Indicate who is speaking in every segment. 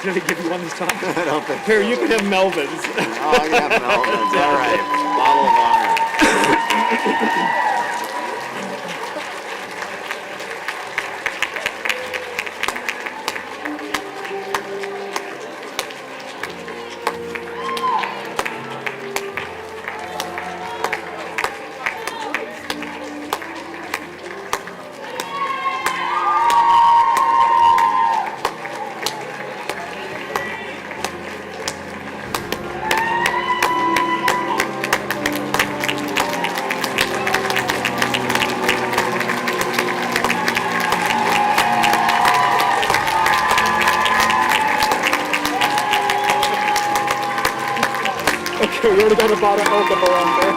Speaker 1: Did I give you one this time?
Speaker 2: I don't think
Speaker 1: Here,
Speaker 2: so.
Speaker 1: you can have Melvin's.
Speaker 2: Oh, I can have Melvin's. All right. Bottle of honor.
Speaker 1: Okay, we already got a bottle of alcohol on there.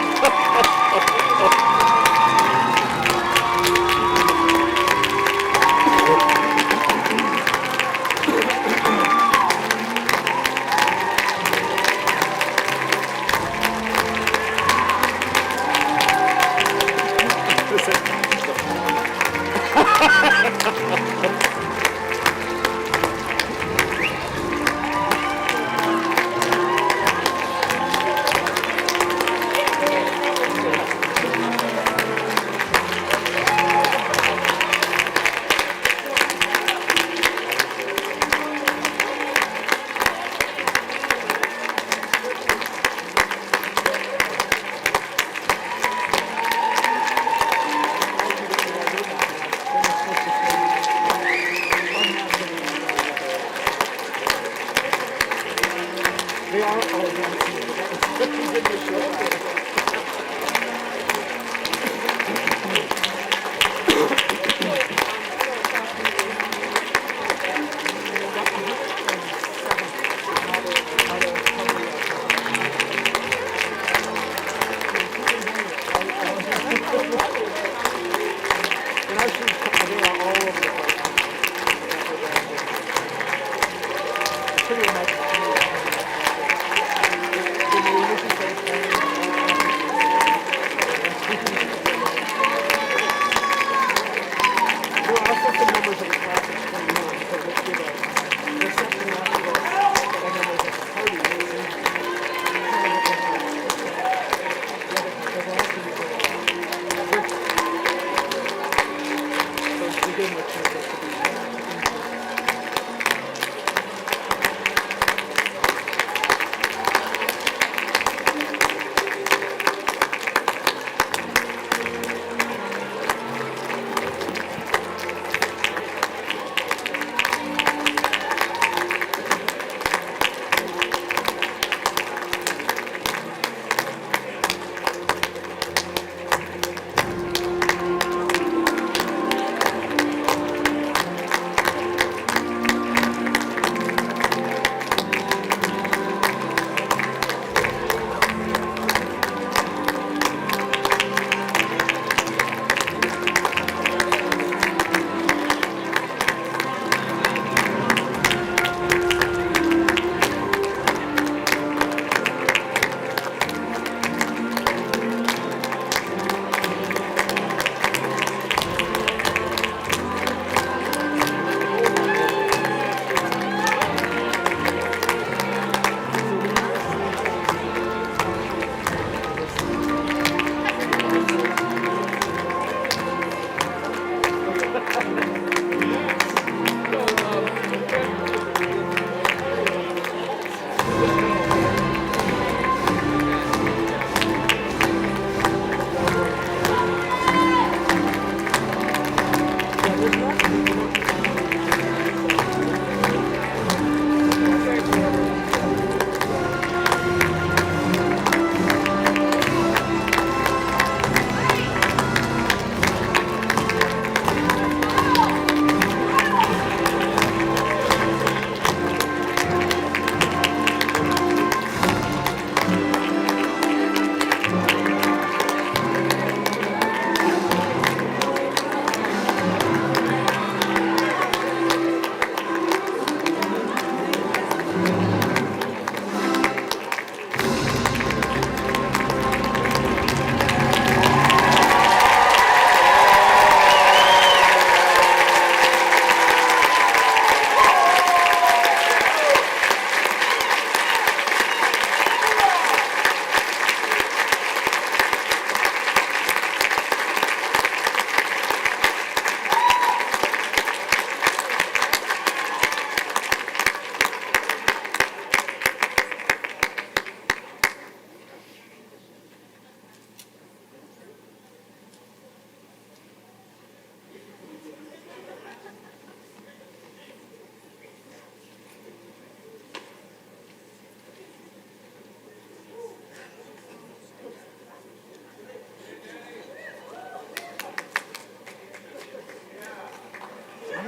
Speaker 1: They are all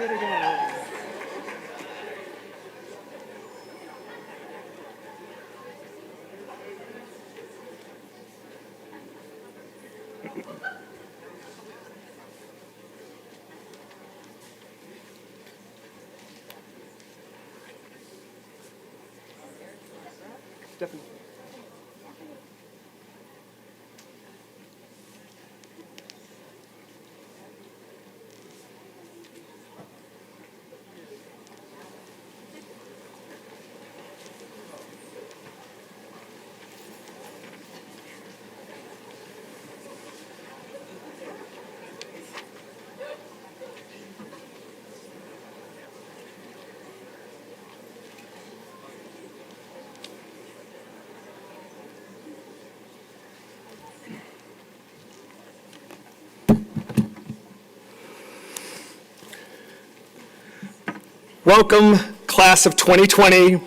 Speaker 1: it again. Definitely. Welcome, class of 2020,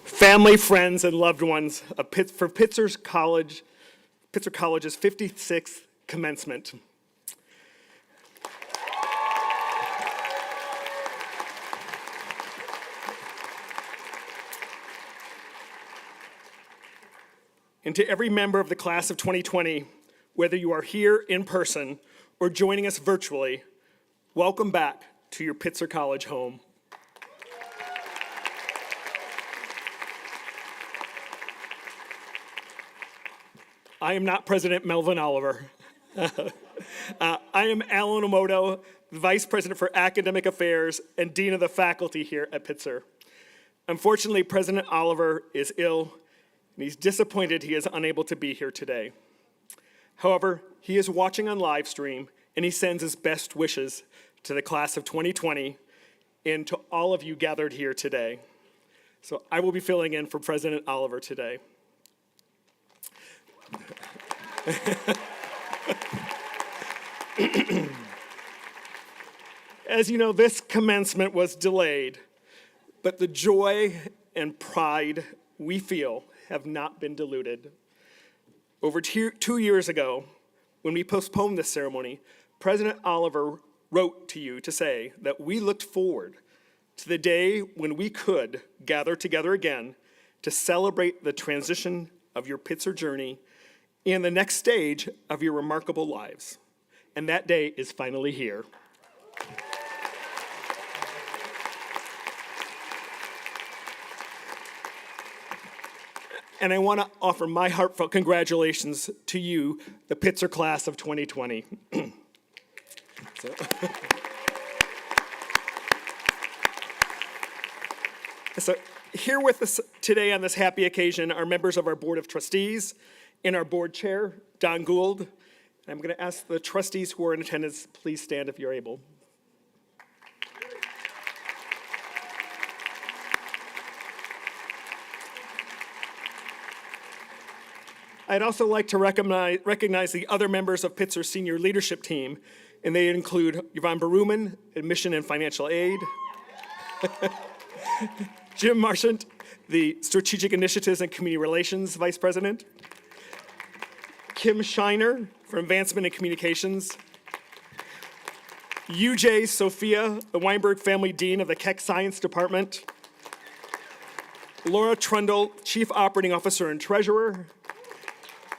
Speaker 1: family, friends, and loved ones for Pitzer College's 56th commencement. And to every member of the class of 2020, whether you are here in person or joining us virtually, welcome back to your Pitzer College home. I am not President Melvin Oliver. I am Alan Omoto, Vice President for Academic Affairs and Dean of the Faculty here at Pitzer. Unfortunately, President Oliver is ill, and he's disappointed he is unable to be here today. However, he is watching on live stream, and he sends his best wishes to the class of 2020 and to all of you gathered here today. So I will be filling in for President Oliver today. As you know, this commencement was delayed, but the joy and pride we feel have not been diluted. Over 2 years ago, when we postponed this ceremony, President Oliver wrote to you to say that we looked forward to the day when we could gather together again to celebrate the transition of your Pitzer journey and the next stage of your remarkable lives. And that day is finally here. And I want to offer my heartfelt congratulations to you, the Pitzer class of 2020. So here with us today on this happy occasion are members of our Board of Trustees and our Board Chair, Don Gould. I'm going to ask the trustees who are in attendance, please stand if you're able. I'd also like to recognize the other members of Pitzer's senior leadership team, and they include Yvonne Baruman, Admission and Financial Aid, Jim Marchant, the Strategic Initiatives and Community Relations Vice President, Kim Shiner for Advancement and Communications, UJ Sophia, the Weinberg Family Dean of the Keck Science Department, Laura Trundle, Chief Operating Officer and Treasurer,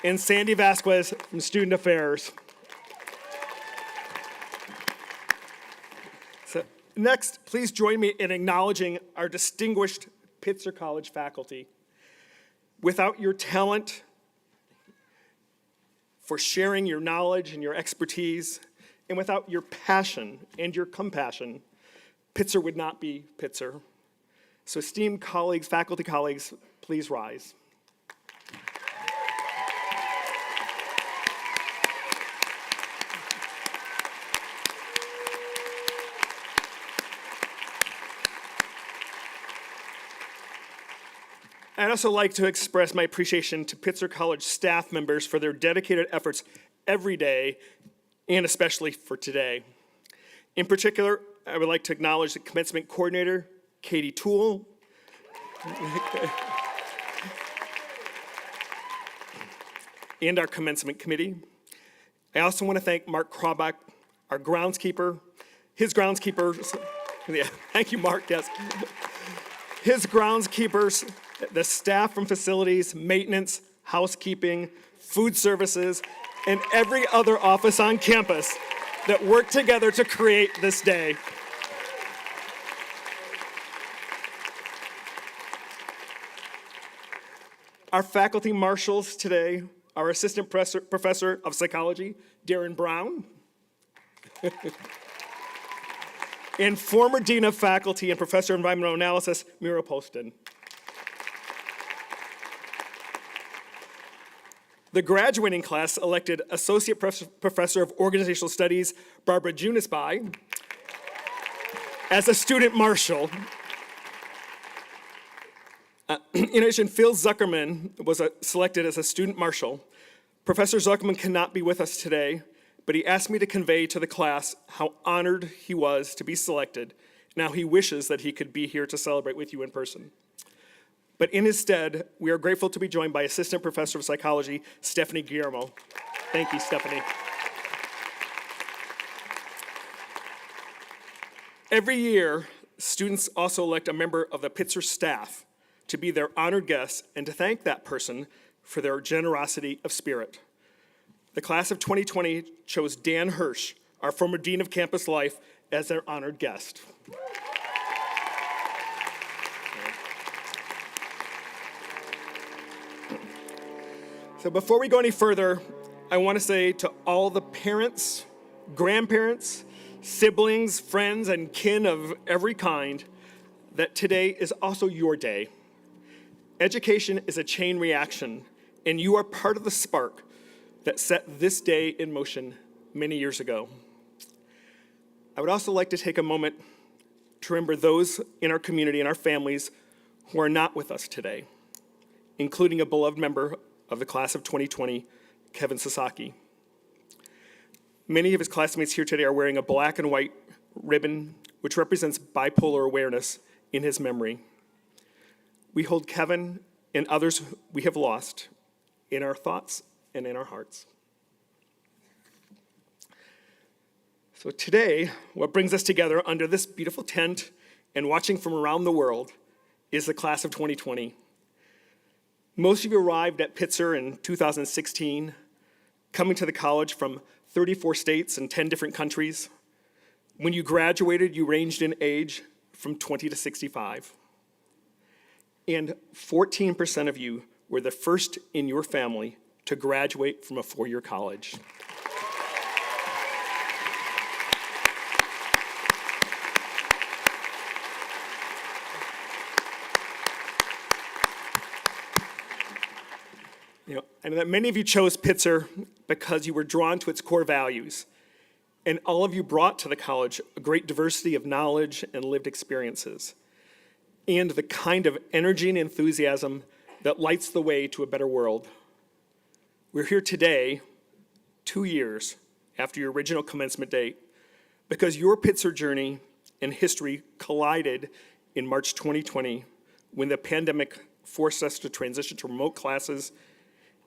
Speaker 1: and Sandy Vasquez from Student Affairs. So next, please join me in acknowledging our distinguished Pitzer College faculty. Without your talent for sharing your knowledge and your expertise, and without your passion and your compassion, Pitzer would not be Pitzer. So esteemed colleagues, faculty colleagues, please rise. I'd also like to express my appreciation to Pitzer College staff members for their dedicated efforts every day, and especially for today. In particular, I would like to acknowledge the commencement coordinator, Katie Toole, and our commencement committee. I also want to thank Mark Krabach, our groundskeeper. His groundskeepers, yeah, thank you, Mark, yes. His groundskeepers, the staff from facilities, maintenance, housekeeping, food services, and every other office on campus that work together to create this day. Our faculty marshals today are Assistant Professor of Psychology, Darren Brown, and former Dean of Faculty and Professor of Environmental Analysis, Mira Poston. The graduating class elected Associate Professor of Organizational Studies, Barbara Junisby, as a student marshal. In addition, Phil Zuckerman was selected as a student marshal. Professor Zuckerman cannot be with us today, but he asked me to convey to the class how honored he was to be selected. Now he wishes that he could be here to celebrate with you in person. But in his stead, we are grateful to be joined by Assistant Professor of Psychology, Stephanie Guillermo. Thank you, Stephanie. Every year, students also elect a member of the Pitzer staff to be their honored guest and to thank that person for their generosity of spirit. The class of 2020 chose Dan Hirsch, our former Dean of Campus Life, as their honored guest. So before we go any further, I want to say to all the parents, grandparents, siblings, friends, and kin of every kind that today is also your day. Education is a chain reaction, and you are part of the spark that set this day in motion many years ago. I would also like to take a moment to remember those in our community and our families who are not with us today, including a beloved member of the class of 2020, Kevin Sasaki. Many of his classmates here today are wearing a black and white ribbon, which represents bipolar awareness in his memory. We hold Kevin and others we have lost in our thoughts and in our hearts. So today, what brings us together under this beautiful tent and watching from around the world is the class of 2020. Most of you arrived at Pitzer in 2016, coming to the college from 34 states and 10 different countries. When you graduated, you ranged in age from 20 to 65. And 14% of you were the first in your family to graduate from a four-year college. And that many of you chose Pitzer because you were drawn to its core values. And all of you brought to the college a great diversity of knowledge and lived experiences, and the kind of energy and enthusiasm that lights the way to a better world. We're here today, 2 years after your original commencement date, because your Pitzer journey and history collided in March 2020 when the pandemic forced us to transition to remote classes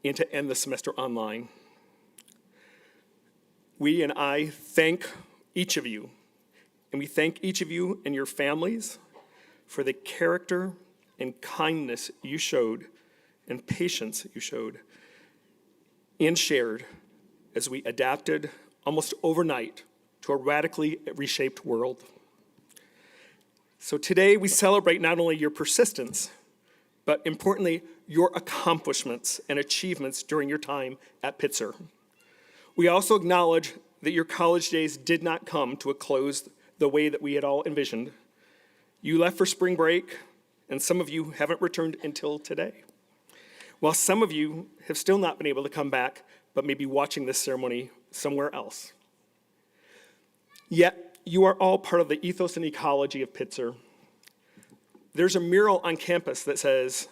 Speaker 1: and to end the semester online. We and I thank each of you, and we thank each of you and your families for the character and kindness you showed and patience you showed and shared as we adapted almost overnight to a radically reshaped world. So today we celebrate not only your persistence, but importantly, your accomplishments and achievements during your time at Pitzer. We also acknowledge that your college days did not come to a close the way that we had all envisioned. You left for spring break, and some of you haven't returned until today, while some of you have still not been able to come back, but may be watching this ceremony somewhere else. Yet, you are all part of the ethos and ecology of Pitzer. There's a mural on campus that says,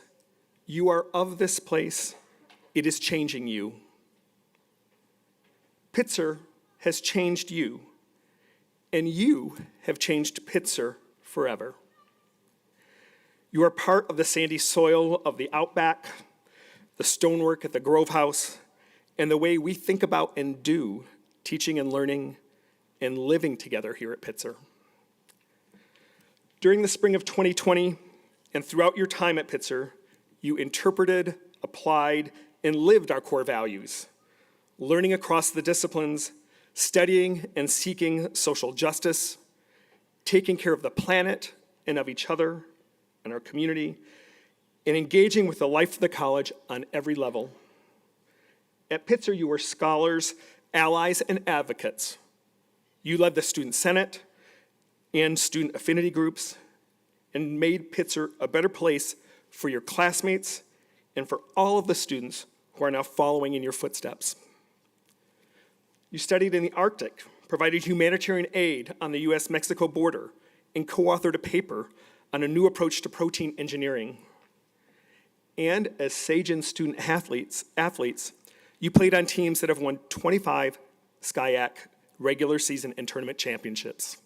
Speaker 1: "You are of this place, it is changing you." Pitzer has changed you, and you have changed Pitzer forever. You are part of the sandy soil of the Outback, the stonework at the Grove House, and the way we think about and do teaching and learning and living together here at Pitzer. During the spring of 2020 and throughout your time at Pitzer, you interpreted, applied, and lived our core values, learning across the disciplines, studying and seeking social justice, taking care of the planet and of each other and our community, and engaging with the life of the college on every level. At Pitzer, you were scholars, allies, and advocates. You led the Student Senate and student affinity groups and made Pitzer a better place for your classmates and for all of the students who are now following in your footsteps. You studied in the Arctic, provided humanitarian aid on the US-Mexico border, and co-authored a paper on a new approach to protein engineering. And as Sagen student athletes, you played on teams that have won 25 SCIAC regular season and tournament championships.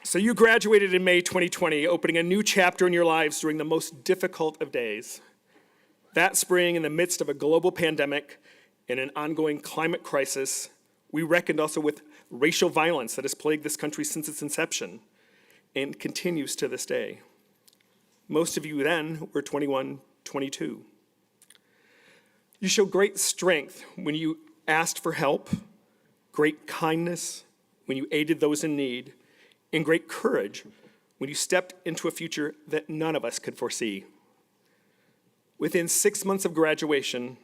Speaker 1: So you graduated in May 2020, opening a new chapter in your lives during the most difficult of days. That spring, in the midst of a global pandemic and an ongoing climate crisis, we reckoned also with racial violence that has plagued this country since its inception and continues to this day. Most of you then were 21, 22. You showed great strength when you asked for help, great kindness when you aided those in need, and great courage when you stepped into a future that none of us could foresee. Within 6 months of graduation,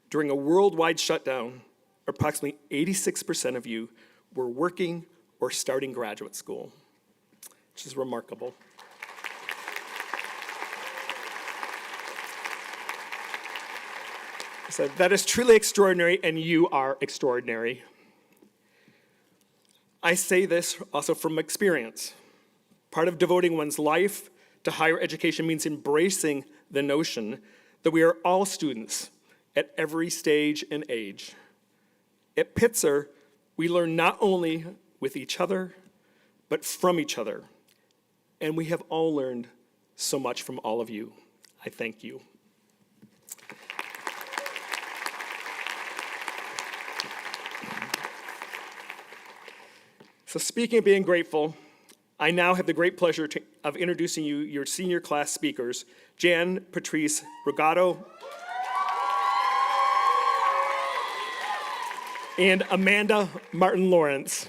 Speaker 1: during a worldwide shutdown, approximately 86% of you were working or starting graduate school, which is remarkable. So that is truly extraordinary, and you are extraordinary. I say this also from experience. Part of devoting one's life to higher education means embracing the notion that we are all students at every stage and age. At Pitzer, we learn not only with each other, but from each other. And we have all learned so much from all of you. I thank you. So speaking of being grateful, I now have the great pleasure of introducing you your senior class speakers, Jan Patrice Regato and Amanda Martin Lawrence.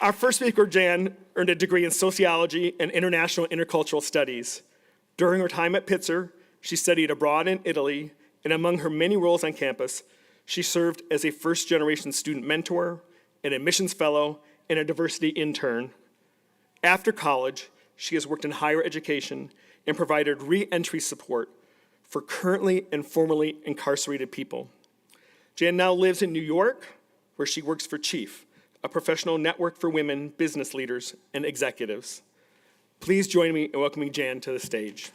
Speaker 1: Our first speaker, Jan, earned a degree in sociology and international intercultural studies. During her time at Pitzer, she studied abroad in Italy, and among her many roles on campus, she served as a first-generation student mentor, an admissions fellow, and a diversity intern. After college, she has worked in higher education and provided re-entry support for currently and formerly incarcerated people. Jan now lives in New York, where she works for Chief, a professional network for women, business leaders, and executives. Please join me in welcoming Jan to the stage.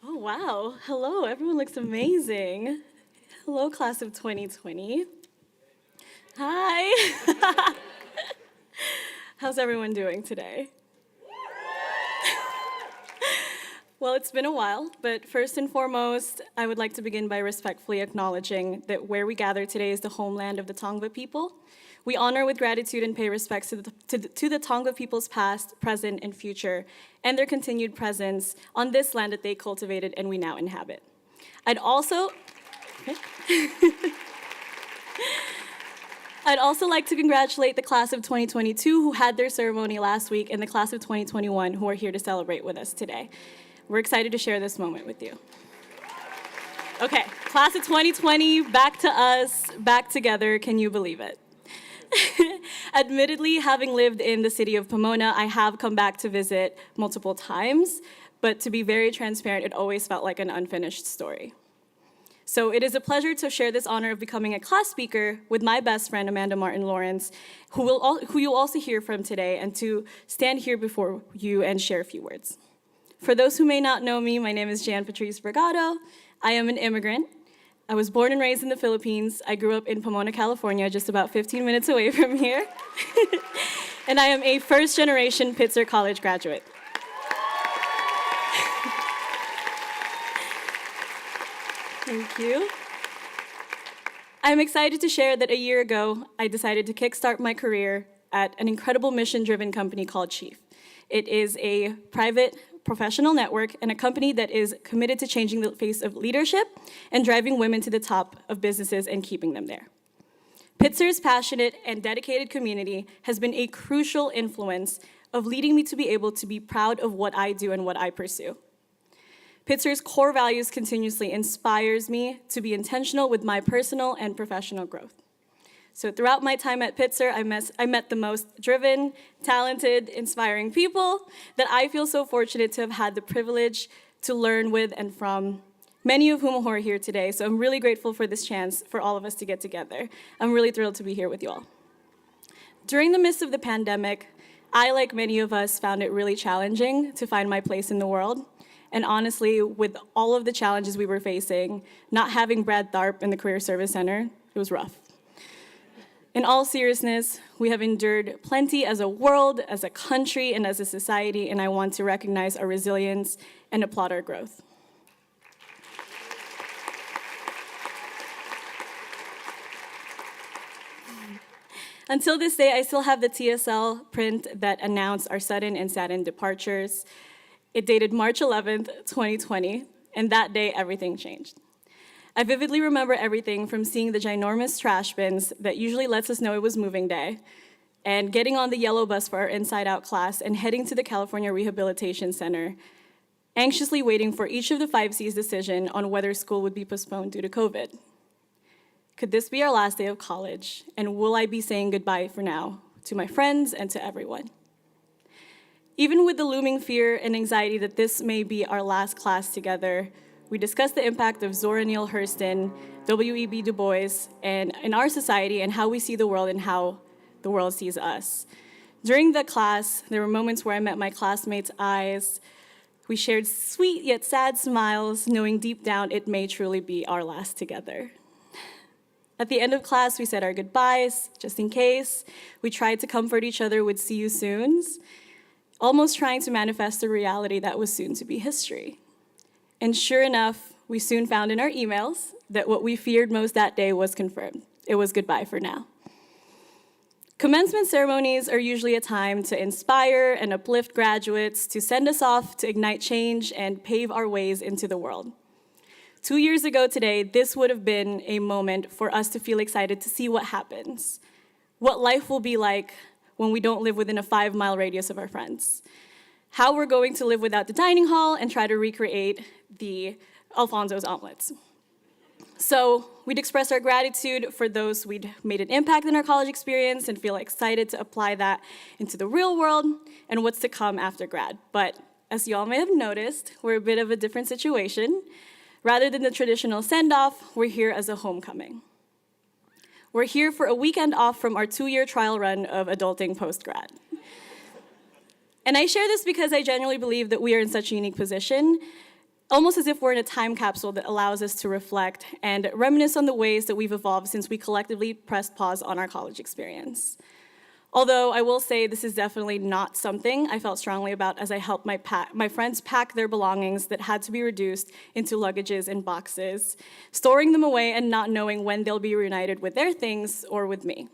Speaker 3: Oh, wow. Hello, everyone looks amazing. Hello, class of 2020. Hi. How's everyone doing today? Well, it's been a while, but first and foremost, I would like to begin by respectfully acknowledging that where we gather today is the homeland of the Tongva people. We honor with gratitude and pay respects to the Tongva people's past, present, and future, and their continued presence on this land that they cultivated and we now inhabit. I'd also like to congratulate the class of 2022 who had their ceremony last week and the class of 2021 who are here to celebrate with us today. We're excited to share this moment with you. Okay, class of 2020, back to us, back together, can you believe it? Admittedly, having lived in the city of Pomona, I have come back to visit multiple times, but to be very transparent, it always felt like an unfinished story. So it is a pleasure to share this honor of becoming a class speaker with my best friend, Amanda Martin Lawrence, who you'll also hear from today, and to stand here before you and share a few words. For those who may not know me, my name is Jan Patrice Brigado. I am an immigrant. I was born and raised in the Philippines. I grew up in Pomona, California, just about 15 minutes away from here. And I am a first-generation Pitzer College graduate. Thank you. I'm excited to share that a year ago, I decided to kickstart my career at an incredible mission-driven company called Chief. It is a private professional network and a company that is committed to changing the face of leadership and driving women to the top of businesses and keeping them there. Pitzer's passionate and dedicated community has been a crucial influence of leading me to be able to be proud of what I do and what I pursue. Pitzer's core values continuously inspires me to be intentional with my personal and professional growth. So throughout my time at Pitzer, I met the most driven, talented, inspiring people that I feel so fortunate to have had the privilege to learn with and from, many of whom are here today. So I'm really grateful for this chance for all of us to get together. I'm really thrilled to be here with you all. During the midst of the pandemic, I, like many of us, found it really challenging to find my place in the world. And honestly, with all of the challenges we were facing, not having Brad Tharp in the Career Service Center, it was rough. In all seriousness, we have endured plenty as a world, as a country, and as a society, and I want to recognize our resilience and applaud our growth. Until this day, I still have the TSL print that announced our sudden and saddened departures. It dated March 11th, 2020, and that day, everything changed. I vividly remember everything from seeing the ginormous trash bins that usually lets us know it was moving day, and getting on the yellow bus for our Inside Out class and heading to the California Rehabilitation Center, anxiously waiting for each of the 5 C's decision on whether school would be postponed due to COVID. Could this be our last day of college, and will I be saying goodbye for now to my friends and to everyone? Even with the looming fear and anxiety that this may be our last class together, we discussed the impact of Zora Neale Hurston, W.E.B. Du Bois, and in our society and how we see the world and how the world sees us. During the class, there were moments where I met my classmates' eyes. We shared sweet yet sad smiles, knowing deep down it may truly be our last together. At the end of class, we said our goodbyes, just in case. We tried to comfort each other with see you soons, almost trying to manifest a reality that was soon to be history. And sure enough, we soon found in our emails that what we feared most that day was confirmed. It was goodbye for now. Commencement ceremonies are usually a time to inspire and uplift graduates, to send us off to ignite change and pave our ways into the world. 2 years ago today, this would have been a moment for us to feel excited to see what happens, what life will be like when we don't live within a 5-mile radius of our friends, how we're going to live without the dining hall and try to recreate the Alfonso's omelets. So we'd express our gratitude for those we'd made an impact in our college experience and feel excited to apply that into the real world and what's to come after grad. But as you all may have noticed, we're a bit of a different situation. Rather than the traditional send-off, we're here as a homecoming. We're here for a weekend off from our 2-year trial run of adulting post-grad. And I share this because I genuinely believe that we are in such a unique position, almost as if we're in a time capsule that allows us to reflect and reminisce on the ways that we've evolved since we collectively pressed pause on our college experience. Although I will say this is definitely not something I felt strongly about as I helped my friends pack their belongings that had to be reduced into luggages and boxes, storing them away and not knowing when they'll be reunited with their things or with me.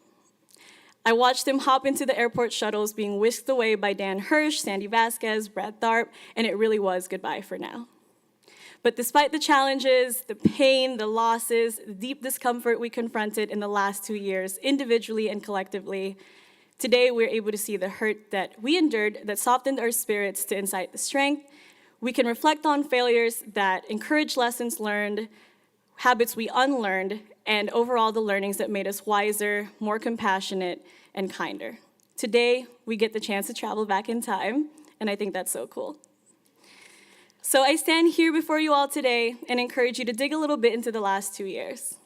Speaker 3: I watched them hop into the airport shuttles being whisked away by Dan Hirsch, Sandy Vasquez, Brad Tharp, and it really was goodbye for now. But despite the challenges, the pain, the losses, the deep discomfort we confronted in the last 2 years, individually and collectively, today we're able to see the hurt that we endured that softened our spirits to incite the strength. We can reflect on failures that encourage lessons learned, habits we unlearned, and overall the learnings that made us wiser, more compassionate, and kinder. Today, we get the chance to travel back in time, and I think that's so cool. So I stand here before you all today and encourage you to dig a little bit into the last 2 years.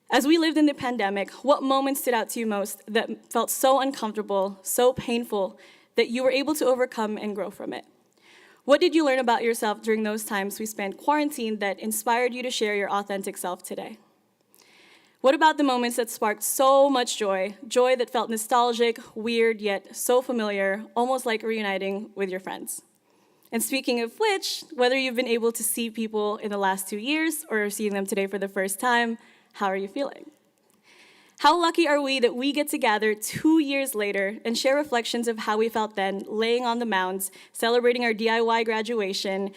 Speaker 3: As we lived in the pandemic, what moments stood out to you most that felt so uncomfortable, so painful, that you were able to overcome and grow from it? What did you learn about yourself during those times we spent quarantined that inspired you to share your authentic self today? What about the moments that sparked so much joy, joy that felt nostalgic, weird, yet so familiar, almost like reuniting with your friends? And speaking of which, whether you've been able to see people in the last 2 years or seeing them today for the first time, how are you feeling? How lucky are we that we get to gather 2 years later and share reflections of how we felt then, laying on the mounds, celebrating our DIY graduation,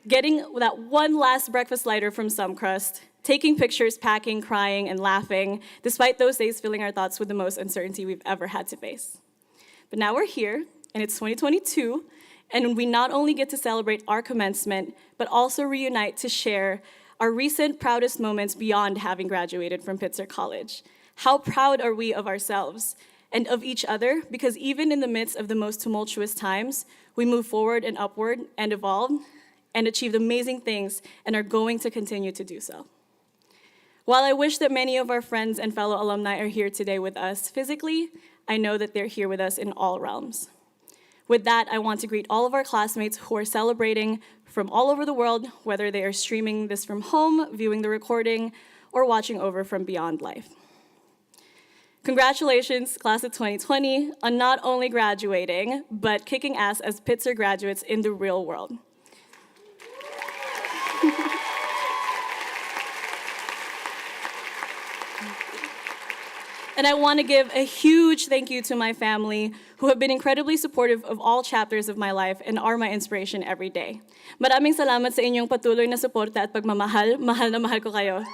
Speaker 3: getting that one last breakfast lighter from Crust, taking pictures, packing, crying, and laughing, despite those days filling our thoughts with the most uncertainty we've ever had to face. But now we're here, and it's 2022, and we not only get to celebrate our commencement, but also reunite to share our recent proudest moments beyond having graduated from Pitzer College. How proud are we of ourselves and of each other, because even in the midst of the most tumultuous times, we move forward and upward and evolve and achieved amazing things and are going to continue to do so. While I wish that many of our friends and fellow alumni are here today with us physically, I know that they're here with us in all realms. With that, I want to greet all of our classmates who are celebrating from all over the world, whether they are streaming this from home, viewing the recording, or watching over from beyond life. Congratulations, class of 2020, on not only graduating, but kicking ass as Pitzer graduates in the real world. And I want to give a huge thank you to my family, who have been incredibly supportive of all chapters of my life and are my inspiration every day. Maraming salamat sa inyong patuloy na suporta at pagmamahal. Mahal na mahal ko kayo.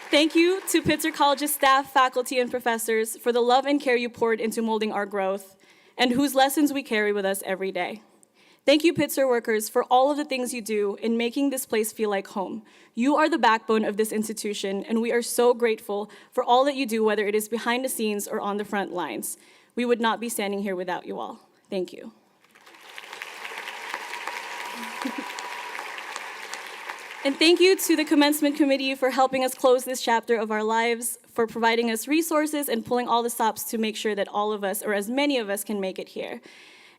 Speaker 3: Thank you to Pitzer College's staff, faculty, and professors for the love and care you poured into molding our growth, and whose lessons we carry with us every day. Thank you, Pitzer workers, for all of the things you do in making this place feel like home. You are the backbone of this institution, and we are so grateful for all that you do, whether it is behind the scenes or on the front lines. We would not be standing here without you all. Thank you. And thank you to the Commencement Committee for helping us close this chapter of our lives, for providing us resources and pulling all the stops to make sure that all of us, or as many of us, can make it here,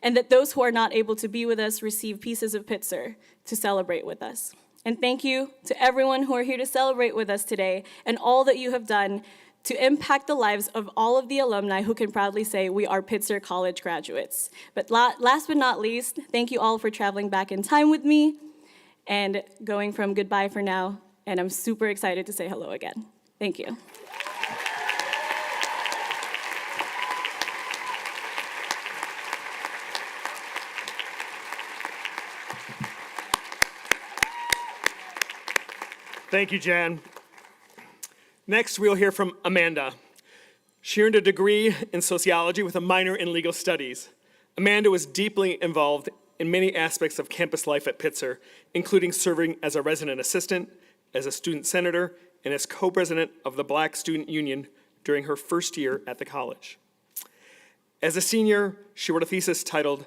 Speaker 3: and that those who are not able to be with us receive pieces of Pitzer to celebrate with us. And thank you to everyone who are here to celebrate with us today, and all that you have done to impact the lives of all of the alumni who can proudly say we are Pitzer College graduates. But last but not least, thank you all for traveling back in time with me and going from goodbye for now, and I'm super excited to say hello again. Thank you.
Speaker 1: Thank you, Jan. Next, we'll hear from Amanda. She earned a degree in sociology with a minor in legal studies. Amanda was deeply involved in many aspects of campus life at Pitzer, including serving as a resident assistant, as a student senator, and as co-president of the Black Student Union during her first year at the college. As a senior, she wrote a thesis titled,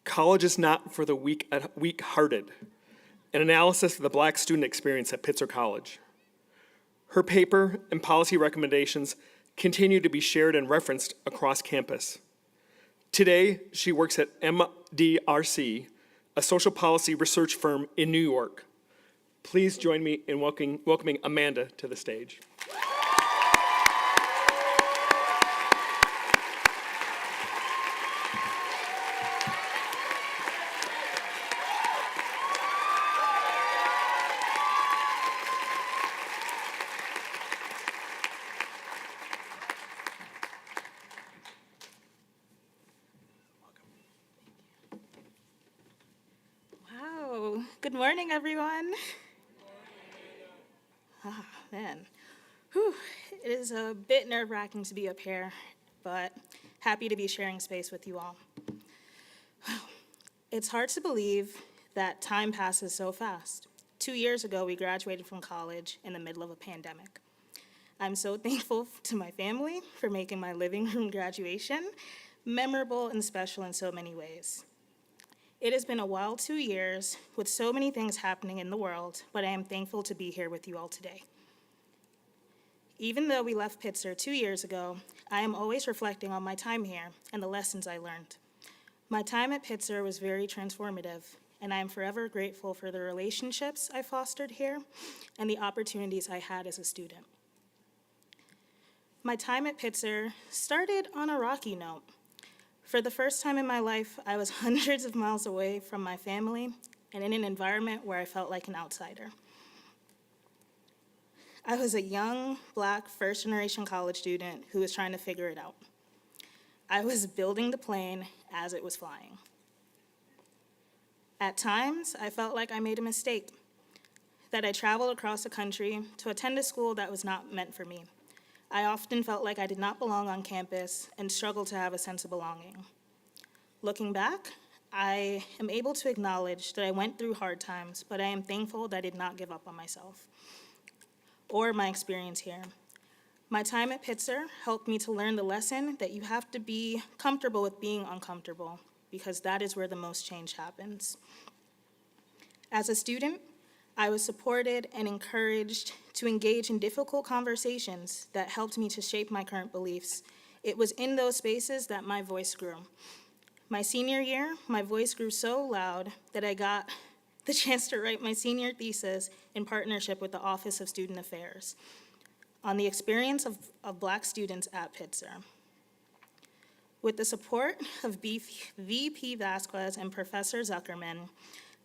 Speaker 1: "College is Not for the Weak-Hearted," an analysis of the Black student experience at Pitzer College. Her paper and policy recommendations continue to be shared and referenced across campus. Today, she works at MDRC, a social policy research firm in New York. Please join me in welcoming Amanda to the stage.
Speaker 4: Good morning, everyone. Man. Whew. It is a bit nerve-wracking to be up here, but happy to be sharing space with you all. It's hard to believe that time passes so fast. 2 years ago, we graduated from college in the middle of a pandemic. I'm so thankful to my family for making my living room graduation memorable and special in so many ways. It has been a wild 2 years with so many things happening in the world, but I am thankful to be here with you all today. Even though we left Pitzer 2 years ago, I am always reflecting on my time here and the lessons I learned. My time at Pitzer was very transformative, and I am forever grateful for the relationships I fostered here and the opportunities I had as a student. My time at Pitzer started on a rocky note. For the first time in my life, I was hundreds of miles away from my family and in an environment where I felt like an outsider. I was a young, Black, first-generation college student who was trying to figure it out. I was building the plane as it was flying. At times, I felt like I made a mistake, that I traveled across the country to attend a school that was not meant for me. I often felt like I did not belong on campus and struggled to have a sense of belonging. Looking back, I am able to acknowledge that I went through hard times, but I am thankful that I did not give up on myself or my experience here. My time at Pitzer helped me to learn the lesson that you have to be comfortable with being uncomfortable, because that is where the most change happens. As a student, I was supported and encouraged to engage in difficult conversations that helped me to shape my current beliefs. It was in those spaces that my voice grew. My senior year, my voice grew so loud that I got the chance to write my senior thesis in partnership with the Office of Student Affairs on the experience of Black students at Pitzer. With the support of VP Vasquez and Professor Zuckerman,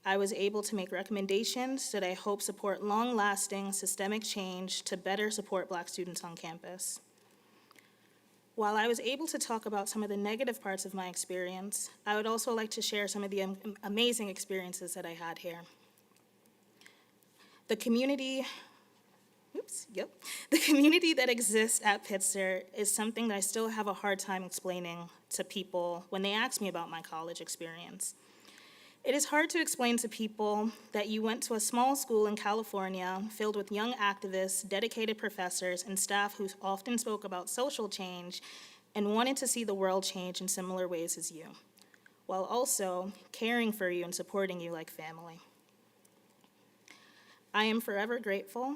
Speaker 4: I was able to make recommendations that I hope support long-lasting systemic change to better support Black students on campus. While I was able to talk about some of the negative parts of my experience, I would also like to share some of the amazing experiences that I had here. The community that exists at Pitzer is something that I still have a hard time explaining to people when they ask me about my college experience. It is hard to explain to people that you went to a small school in California filled with young activists, dedicated professors, and staff who often spoke about social change and wanted to see the world change in similar ways as you, while also caring for you and supporting you like family. I am forever grateful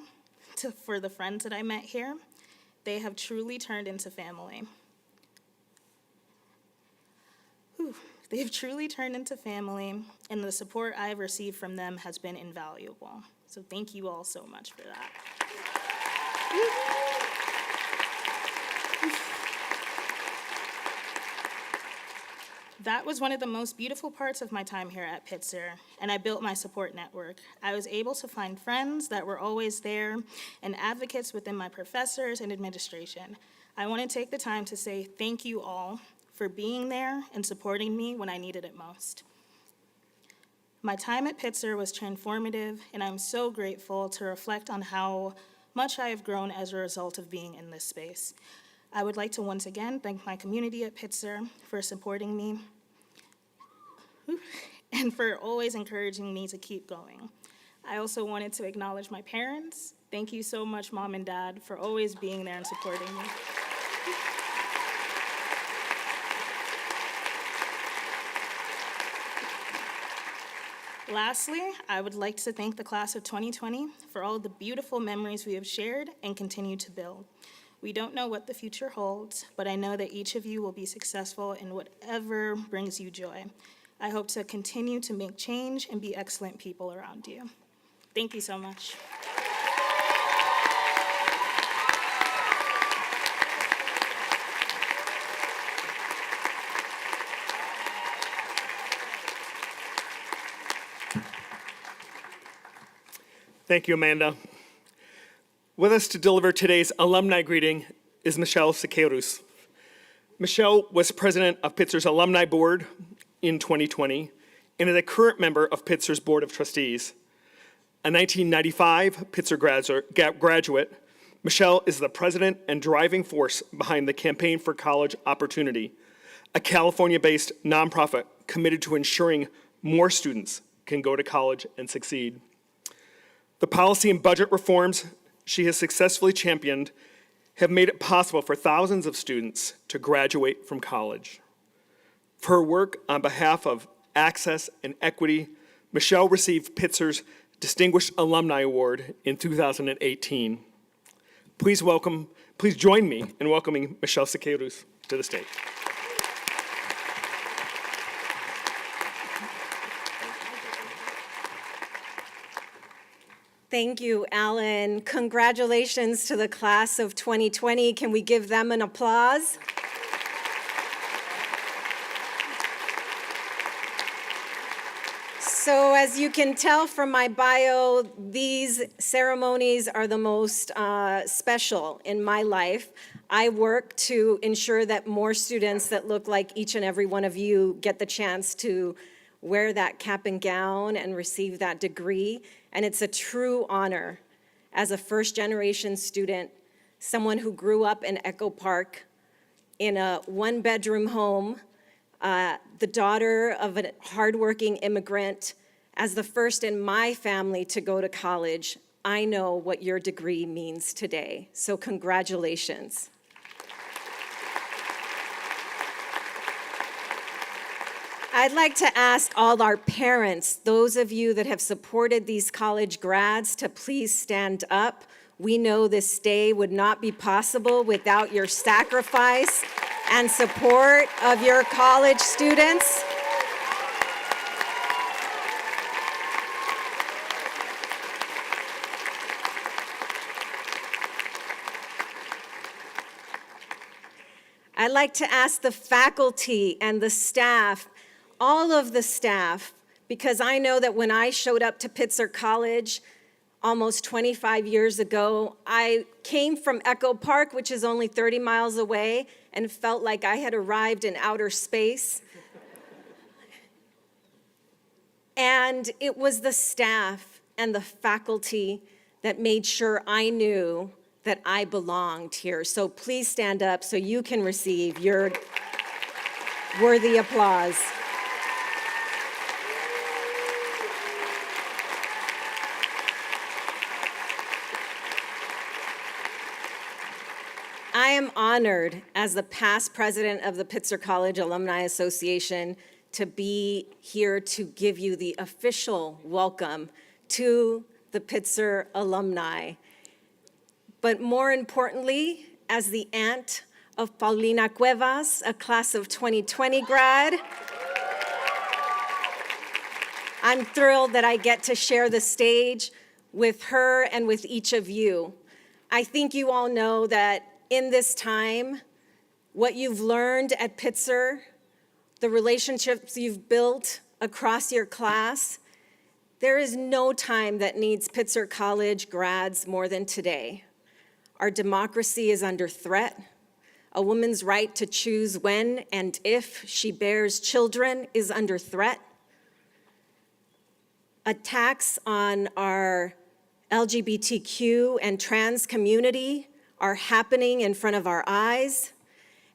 Speaker 4: for the friends that I met here. They have truly turned into family. They have truly turned into family, and the support I have received from them has been invaluable. So thank you all so much for that. That was one of the most beautiful parts of my time here at Pitzer, and I built my support network. I was able to find friends that were always there and advocates within my professors and administration. I want to take the time to say thank you all for being there and supporting me when I needed it most. My time at Pitzer was transformative, and I'm so grateful to reflect on how much I have grown as a result of being in this space. I would like to once again thank my community at Pitzer for supporting me and for always encouraging me to keep going. I also wanted to acknowledge my parents. Thank you so much, Mom and Dad, for always being there and supporting me. Lastly, I would like to thank the class of 2020 for all the beautiful memories we have shared and continue to build. We don't know what the future holds, but I know that each of you will be successful in whatever brings you joy. I hope to continue to make change and be excellent people around you. Thank you so much.
Speaker 1: Thank you, Amanda. With us to deliver today's alumni greeting is Michelle Siqueiros. Michelle was president of Pitzer's Alumni Board in 2020 and is a current member of Pitzer's Board of Trustees. A 1995 Pitzer graduate, Michelle is the president and driving force behind the Campaign for College Opportunity, a California-based nonprofit committed to ensuring more students can go to college and succeed. The policy and budget reforms she has successfully championed have made it possible for thousands of students to graduate from college. For her work on behalf of access, and equity, Michelle received Pitzer's Distinguished Alumni Award in 2018. Please join me in welcoming Michelle Siqueiros to the stage.
Speaker 5: Thank you, Alan. Congratulations to the class of 2020. Can we give them an applause? So as you can tell from my bio, these ceremonies are the most special in my life. I work to ensure that more students that look like each and every one of you get the chance to wear that cap and gown and receive that degree. And it's a true honor as a first-generation student, someone who grew up in Echo Park in a one-bedroom home, the daughter of a hardworking immigrant. As the first in my family to go to college, I know what your degree means today. So congratulations. I'd like to ask all our parents, those of you that have supported these college grads, to please stand up. We know this day would not be possible without your sacrifice and support of your college students. I'd like to ask the faculty and the staff, all of the staff, because I know that when I showed up to Pitzer College almost 25 years ago, I came from Echo Park, which is only 30 miles away, and felt like I had arrived in outer space. And it was the staff and the faculty that made sure I knew that I belonged here. So please stand up so you can receive your worthy applause. I am honored as the past president of the Pitzer College Alumni Association to be here to give you the official welcome to the Pitzer alumni. But more importantly, as the aunt of Paulina Cuevas, a class of 2020 grad, I'm thrilled that I get to share the stage with her and with each of you. I think you all know that in this time, what you've learned at Pitzer, the relationships you've built across your class, there is no time that needs Pitzer College grads more than today. Our democracy is under threat. A woman's right to choose when and if she bears children is under threat. Attacks on our LGBTQ and trans community are happening in front of our eyes.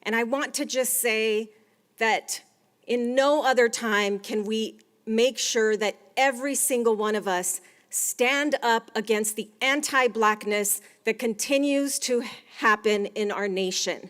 Speaker 5: And I want to just say that in no other time can we make sure that every single one of us stand up against the anti-Blackness that continues to happen in our nation.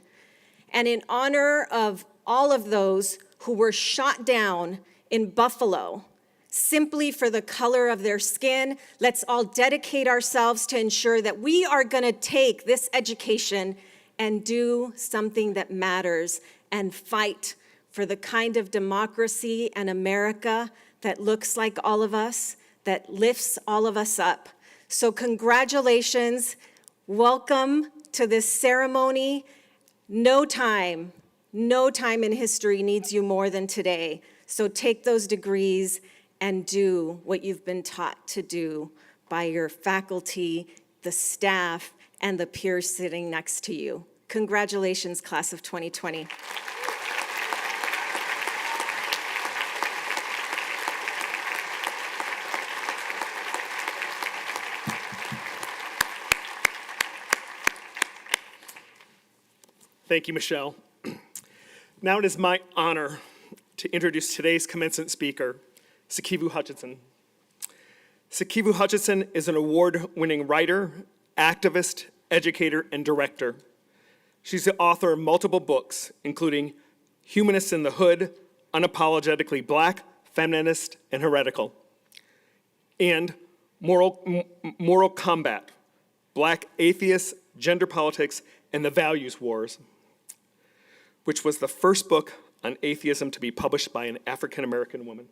Speaker 5: And in honor of all of those who were shot down in Buffalo, simply for the color of their skin, let's all dedicate ourselves to ensure that we are going to take this education and do something that matters and fight for the kind of democracy and America that looks like all of us, that lifts all of us up. So congratulations, welcome to this ceremony. No time in history needs you more than today. So take those degrees and do what you've been taught to do by your faculty, the staff, and the peers sitting next to you. Congratulations, class of 2020.
Speaker 1: Thank you, Michelle. Now it is my honor to introduce today's commencement speaker, Sikivu Hutchinson. Sikivu Hutchinson is an award-winning writer, activist, educator, and director. She's the author of multiple books, including Humanists in the Hood, Unapologetically Black, feminist, and heretical. And Moral Combat, Black Atheists, Gender Politics, and the Values Wars, which was the first book on atheism to be published by an African-American woman.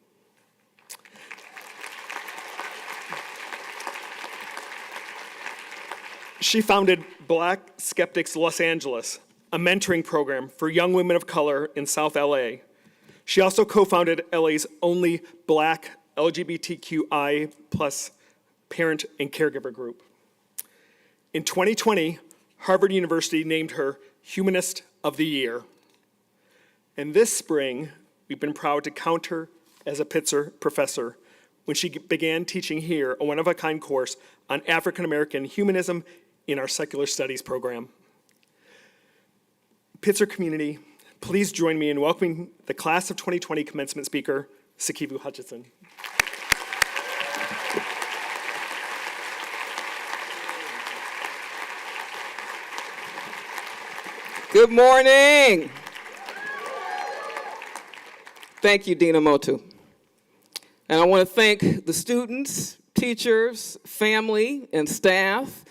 Speaker 1: She founded Black Skeptics Los Angeles, a mentoring program for young women of color in South LA. She also co-founded LA's only Black LGBTQI+ parent and caregiver group. In 2020, Harvard University named her Humanist of the Year. And this spring, we've been proud to count her as a Pitzer professor when she began teaching here a one-of-a-kind course on African-American humanism in our secular studies program. Pitzer community, please join me in welcoming the class of 2020 commencement speaker, Sikivu Hutchinson.
Speaker 6: Good morning. Thank you, Dina Motu. And I want to thank the students, teachers, family, and staff.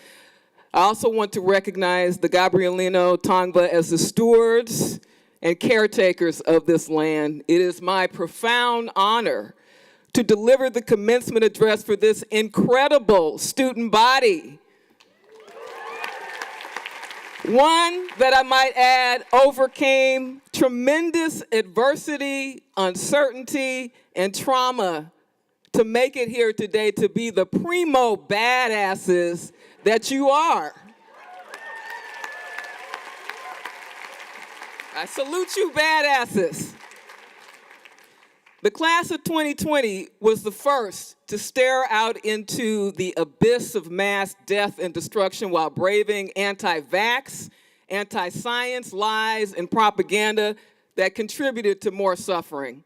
Speaker 6: I also want to recognize the Gabrielino Tongva as the stewards and caretakers of this land. It is my profound honor to deliver the commencement address for this incredible student body. One that I might add overcame tremendous adversity, uncertainty, and trauma to make it here today to be the primo badasses that you are. I salute you, badasses. The class of 2020 was the first to stare out into the abyss of mass death and destruction while braving anti-vax, anti-science, lies, and propaganda that contributed to more suffering.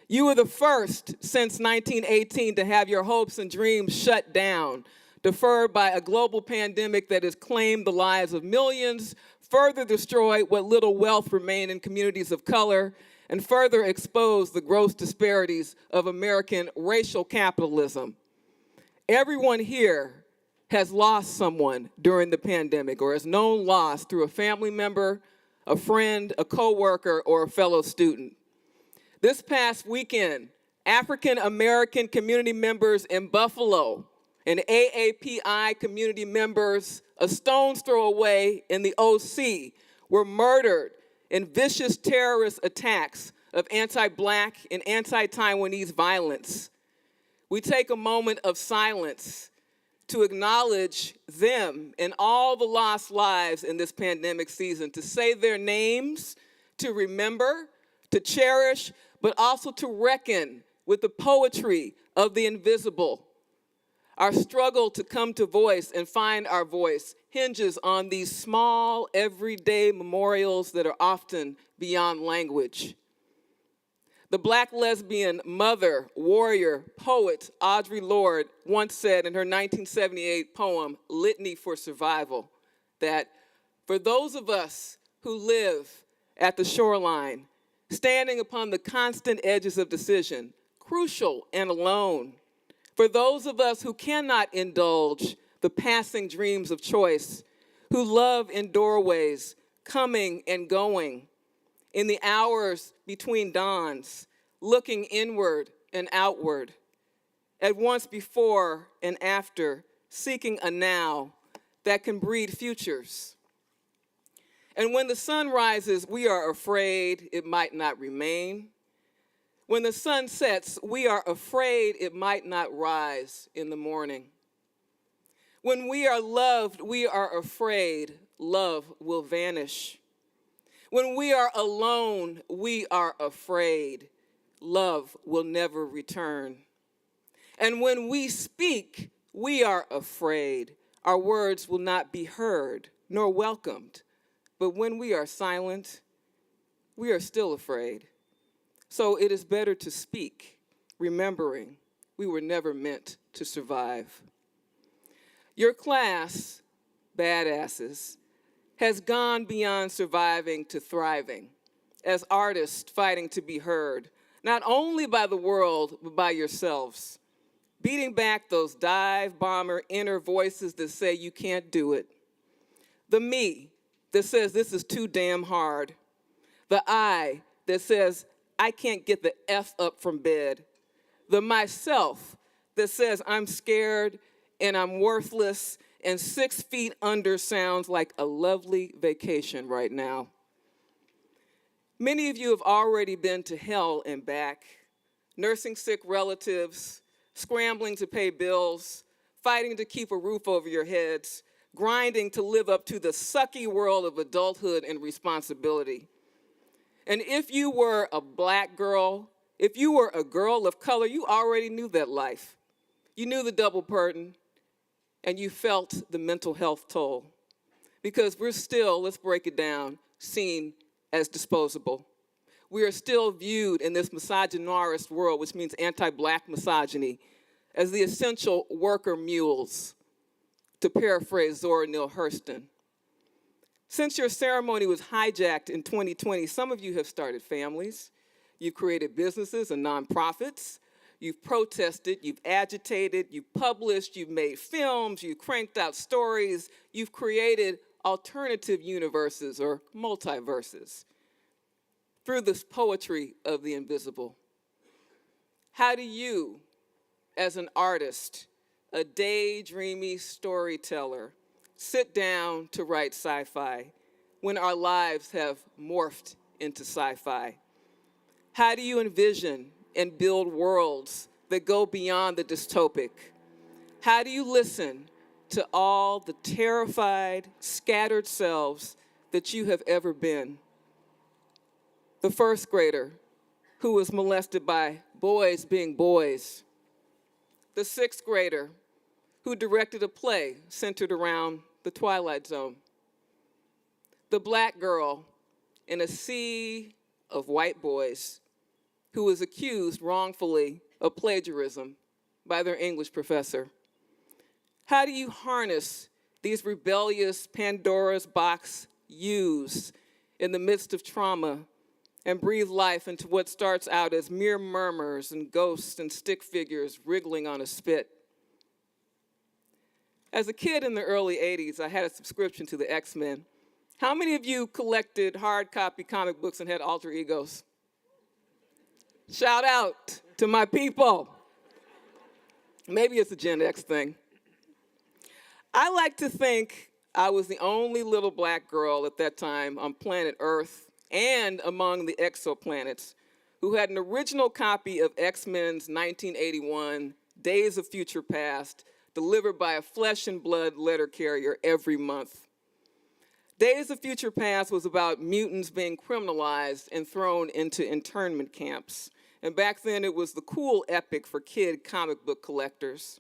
Speaker 6: You were the first since 1918 to have your hopes and dreams shut down, deferred by a global pandemic that has claimed the lives of millions, further destroyed what little wealth remained in communities of color, and further expose the gross disparities of American racial capitalism. Everyone here has lost someone during the pandemic or has known loss through a family member, a friend, a coworker, or a fellow student. This past weekend, African American community members in Buffalo and AAPI community members a stone's throw away in the OC were murdered in vicious terrorist attacks of anti-Black and anti-Taiwanese violence. We take a moment of silence to acknowledge them and all the lost lives in this pandemic season, to say their names, to remember, to cherish, but also to reckon with the poetry of the invisible. Our struggle to come to voice and find our voice hinges on these small, everyday memorials that are often beyond language. The Black lesbian, mother, warrior, poet Audre Lorde once said in her 1978 poem, Litany for Survival, that for those of us who live at the shoreline, standing upon the constant edges of decision, crucial and alone, for those of us who cannot indulge the passing dreams of choice, who love in doorways, coming and going, in the hours between dawns, looking inward and outward, at once before and after, seeking a now that can breed futures. And when the sun rises, we are afraid it might not remain. When the sun sets, we are afraid it might not rise in the morning. When we are loved, we are afraid love will vanish. When we are alone, we are afraid love will never return. And when we speak, we are afraid our words will not be heard nor welcomed. But when we are silent, we are still afraid. So it is better to speak, remembering we were never meant to survive. Your class, badasses, has gone beyond surviving to thriving, as artists fighting to be heard, not only by the world, but by yourselves, beating back those dive bomber inner voices that say you can't do it. The me that says this is too damn hard. The I that says I can't get the F up from bed. The myself that says I'm scared and I'm worthless and 6 feet under sounds like a lovely vacation right now. Many of you have already been to hell and back, nursing sick relatives, scrambling to pay bills, fighting to keep a roof over your heads, grinding to live up to the sucky world of adulthood and responsibility. And if you were a black girl, if you were a girl of color, you already knew that life. You knew the double burden, and you felt the mental health toll. Because we're still, let's break it down, seen as disposable. We are still viewed in this misogynist world, which means anti-black misogyny, as the essential worker mules, to paraphrase Zora Neale Hurston. Since your ceremony was hijacked in 2020, some of you have started families, you've created businesses and nonprofits, you've protested, you've agitated, you've published, you've made films, you've cranked out stories, you've created alternative universes or multiverses through this poetry of the invisible. How do you, as an artist, a daydreamy storyteller, sit down to write sci-fi when our lives have morphed into sci-fi? How do you envision and build worlds that go beyond the dystopic? How do you listen to all the terrified, scattered selves that you have ever been? The first grader who was molested by boys being boys. The sixth grader who directed a play centered around the Twilight Zone. The black girl in a sea of white boys who was accused wrongfully of plagiarism by their English professor. How do you harness these rebellious Pandora's box yous in the midst of trauma and breathe life into what starts out as mere murmurs and ghosts and stick figures wriggling on a spit? As a kid in the early 80s, I had a subscription to the X-Men. How many of you collected hard copy comic books and had alter egos? Shout out to my people. Maybe it's a Gen X thing. I like to think I was the only little black girl at that time on planet Earth and among the exoplanets who had an original copy of X-Men's 1981 Days of Future Past delivered by a flesh and blood letter carrier every month. Days of Future Past was about mutants being criminalized and thrown into internment camps. And back then it was the cool epic for kid comic book collectors.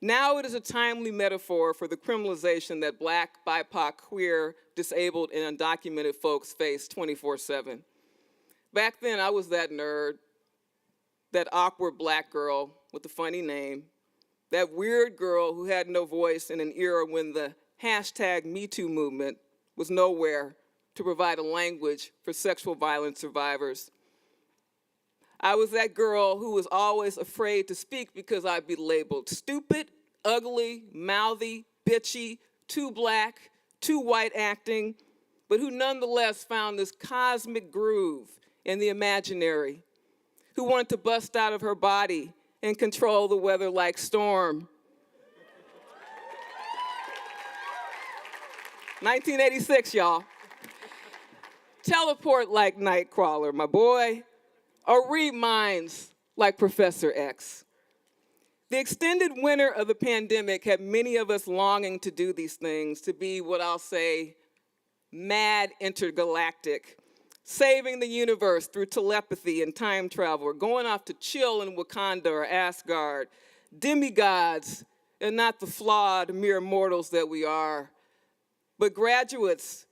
Speaker 6: Now it is a timely metaphor for the criminalization that Black, BIPOC, queer, disabled, and undocumented folks face 24/7. Back then I was that nerd, that awkward black girl with a funny name, that weird girl who had no voice in an era when the #MeToo movement was nowhere to provide a language for sexual violence survivors. I was that girl who was always afraid to speak because I'd be labeled stupid, ugly, mouthy, bitchy, too black, too white acting, but who nonetheless found this cosmic groove in the imaginary, who wanted to bust out of her body and control the weather like Storm. 1986, y'all. Teleport like Nightcrawler, my boy, or read minds like Professor X. The extended winter of the pandemic had many of us longing to do these things, to be what I'll say, mad intergalactic, saving the universe through telepathy and time travel, or going off to chill in Wakanda or Asgard, demigods and not the flawed mere mortals that we are. But graduates,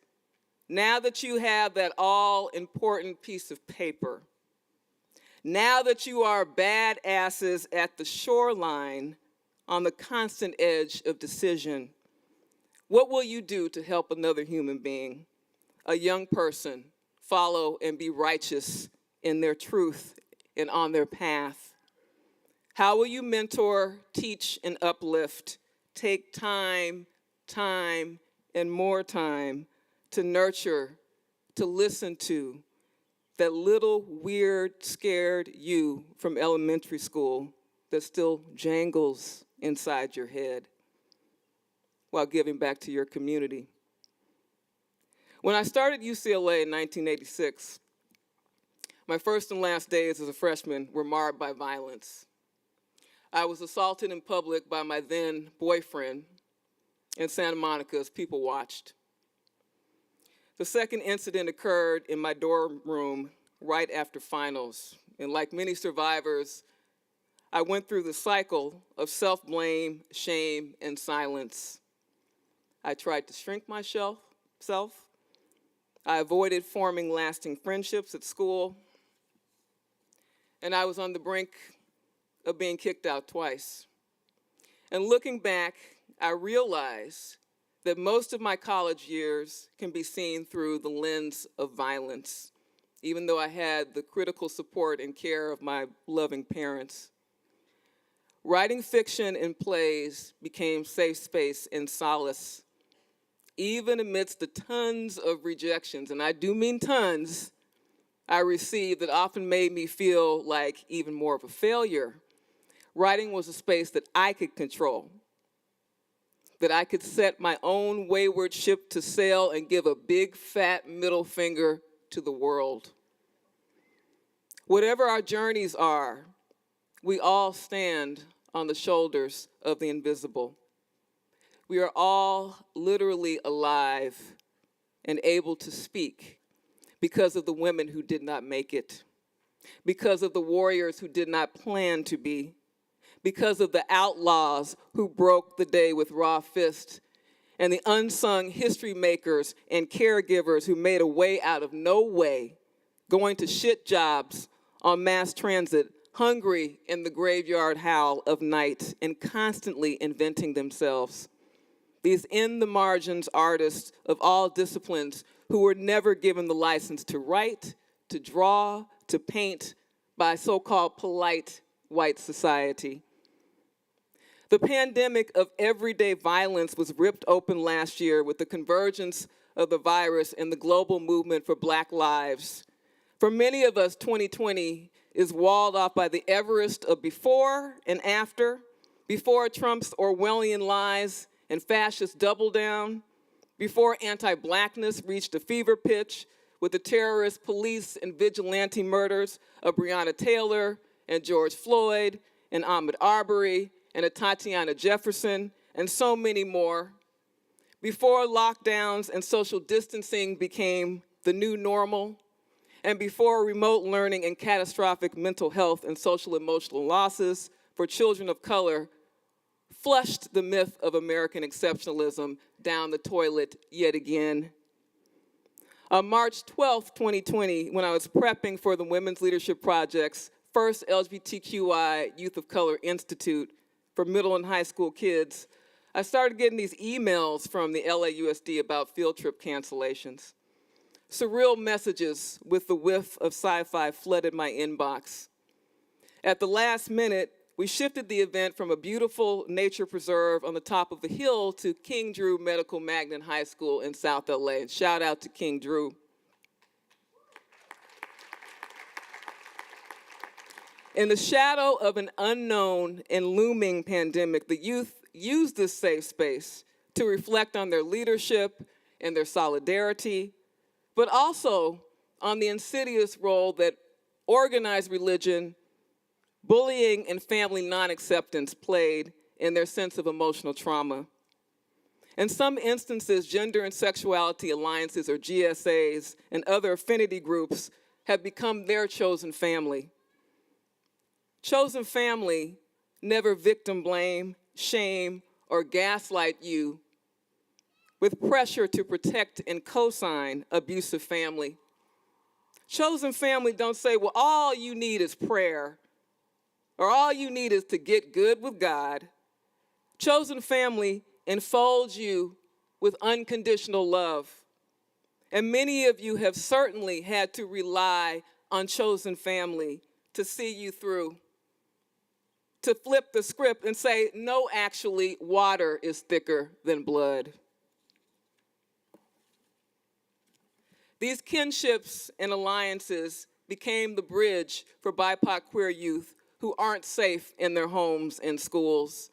Speaker 6: now that you have that all-important piece of paper, now that you are badasses at the shoreline on the constant edge of decision, what will you do to help another human being, a young person, follow and be righteous in their truth and on their path? How will you mentor, teach, and uplift? Take time, and more time to nurture, to listen to that little weird, scared you from elementary school that still jangles inside your head while giving back to your community. When I started UCLA in 1986, my first and last days as a freshman were marred by violence. I was assaulted in public by my then boyfriend in Santa Monica as people watched. The second incident occurred in my dorm room right after finals. And like many survivors, I went through the cycle of self-blame, shame, and silence. I tried to shrink myself. I avoided forming lasting friendships at school. And I was on the brink of being kicked out twice. And looking back, I realized that most of my college years can be seen through the lens of violence, even though I had the critical support and care of my loving parents. Writing fiction and plays became safe space and solace, even amidst the tons of rejections, and I do mean tons, I received that often made me feel like even more of a failure. Writing was a space that I could control, that I could set my own wayward ship to sail and give a big fat middle finger to the world. Whatever our journeys are, we all stand on the shoulders of the invisible. We are all literally alive and able to speak because of the women who did not make it, because of the warriors who did not plan to be, because of the outlaws who broke the day with raw fists, and the unsung history makers and caregivers who made a way out of no way, going to shit jobs on mass transit, hungry in the graveyard howl of night, and constantly inventing themselves. These in-the-margins artists of all disciplines who were never given the license to write, to draw, to paint by so-called polite white society. The pandemic of everyday violence was ripped open last year with the convergence of the virus and the global movement for Black lives. For many of us, 2020 is walled off by the Everest of before and after, before Trump's Orwellian lies and fascist double down, before anti-Blackness reached a fever pitch with the terrorist police and vigilante murders of Breonna Taylor and George Floyd and Ahmaud Arbery and Tatiana Jefferson and so many more, before lockdowns and social distancing became the new normal, and before remote learning and catastrophic mental health and social emotional losses for children of color flushed the myth of American exceptionalism down the toilet yet again. On March 12th, 2020, when I was prepping for the Women's Leadership Project's first LGBTQI Youth of Color Institute for middle and high school kids, I started getting these emails from the LAUSD about field trip cancellations. Surreal messages with the whiff of sci-fi flooded my inbox. At the last minute, we shifted the event from a beautiful nature preserve on the top of a hill to King Drew Medical Magnet High School in South LA. And shout out to King Drew. In the shadow of an unknown and looming pandemic, the youth used this safe space to reflect on their leadership and their solidarity, but also on the insidious role that organized religion, bullying, and family non-acceptance played in their sense of emotional trauma. In some instances, gender and sexuality alliances, or GSAs, and other affinity groups have become their chosen family. Chosen family never victim blame, shame, or gaslight you with pressure to protect and co-sign abusive family. Chosen family don't say, well, all you need is prayer, or all you need is to get good with God. Chosen family enfolds you with unconditional love. And many of you have certainly had to rely on chosen family to see you through, to flip the script and say, no, actually, water is thicker than blood. These kinships and alliances became the bridge for BIPOC queer youth who aren't safe in their homes and schools.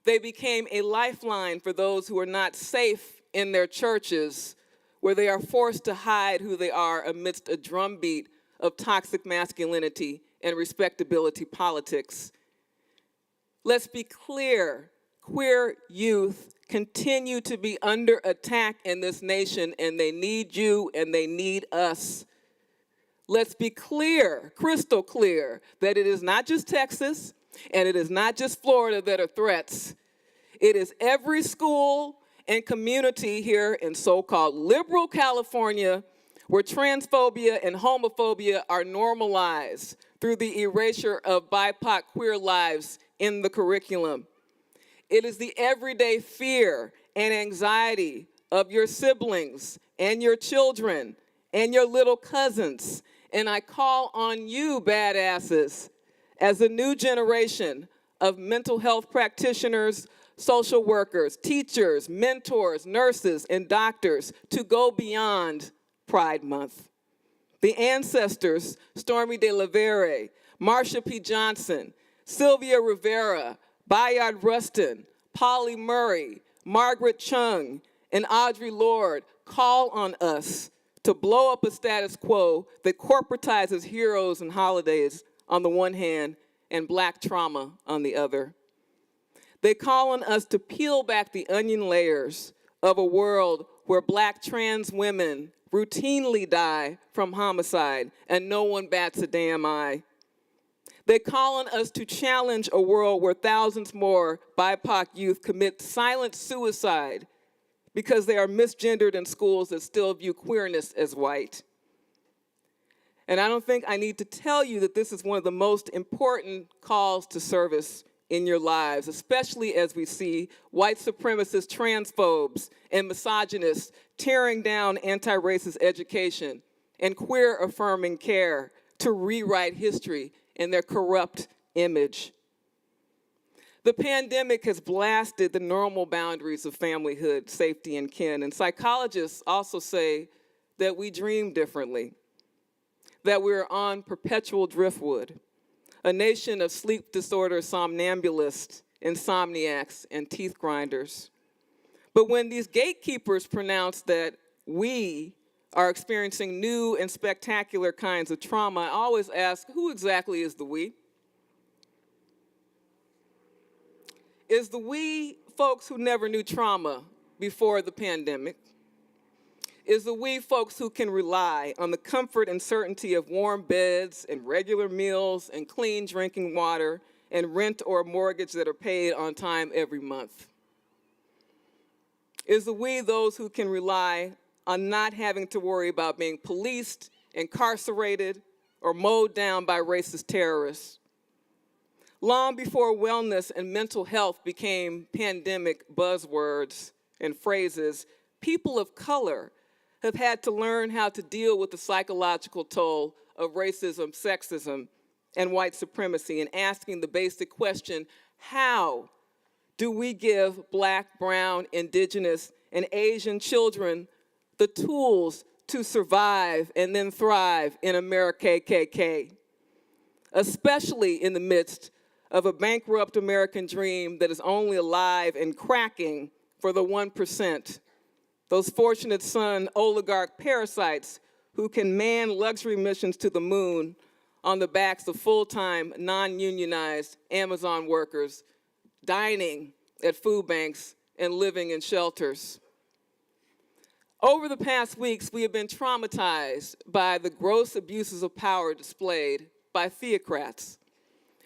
Speaker 6: They became a lifeline for those who are not safe in their churches, where they are forced to hide who they are amidst a drumbeat of toxic masculinity and respectability politics. Let's be clear, queer youth continue to be under attack in this nation, and they need you and they need us. Let's be clear, crystal clear, that it is not just Texas and it is not just Florida that are threats. It is every school and community here in so-called liberal California where transphobia and homophobia are normalized through the erasure of BIPOC queer lives in the curriculum. It is the everyday fear and anxiety of your siblings and your children and your little cousins. And I call on you, badasses, as a new generation of mental health practitioners, social workers, teachers, mentors, nurses, and doctors to go beyond Pride Month. The ancestors, Stormy De La Vere, Marsha P. Johnson, Sylvia Rivera, Bayard Rustin, Polly Murray, Margaret Chung, and Audre Lorde call on us to blow up a status quo that corporatizes heroes and holidays on the one hand and Black trauma on the other. They call on us to peel back the onion layers of a world where Black trans women routinely die from homicide and no one bats a damn eye. They call on us to challenge a world where thousands more BIPOC youth commit silent suicide because they are misgendered in schools that still view queerness as white. And I don't think I need to tell you that this is one of the most important calls to service in your lives, especially as we see white supremacist transphobes and misogynists tearing down anti-racist education and queer-affirming care to rewrite history in their corrupt image. The pandemic has blasted the normal boundaries of familyhood, safety, and kin, and psychologists also say that we dream differently, that we're on perpetual driftwood, a nation of sleep disorder somnambulists, insomniacs, and teeth grinders. But when these gatekeepers pronounce that we are experiencing new and spectacular kinds of trauma, I always ask, who exactly is the we? Is the we folks who never knew trauma before the pandemic? Is the we folks who can rely on the comfort and certainty of warm beds and regular meals and clean drinking water and rent or mortgage that are paid on time every month? Is the we those who can rely on not having to worry about being policed, incarcerated, or mowed down by racist terrorists? Long before wellness and mental health became pandemic buzzwords and phrases, people of color have had to learn how to deal with the psychological toll of racism, sexism, and white supremacy, and asking the basic question, how do we give Black, brown, indigenous, and Asian children the tools to survive and then thrive in America KKK, especially in the midst of a bankrupt American dream that is only alive and cracking for the 1%, those fortunate son oligarch parasites who can man luxury missions to the moon on the backs of full-time, non-unionized Amazon workers, dining at food banks and living in shelters. Over the past weeks, we have been traumatized by the gross abuses of power displayed by theocrats.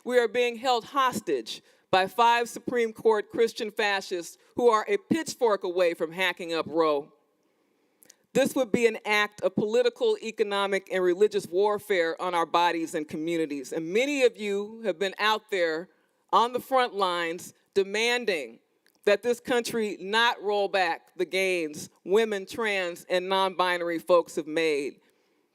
Speaker 6: We are being held hostage by 5 Supreme Court Christian fascists who are a pitchfork away from hacking up Roe. This would be an act of political, economic, and religious warfare on our bodies and communities. And many of you have been out there on the front lines demanding that this country not roll back the gains women, trans, and non-binary folks have made.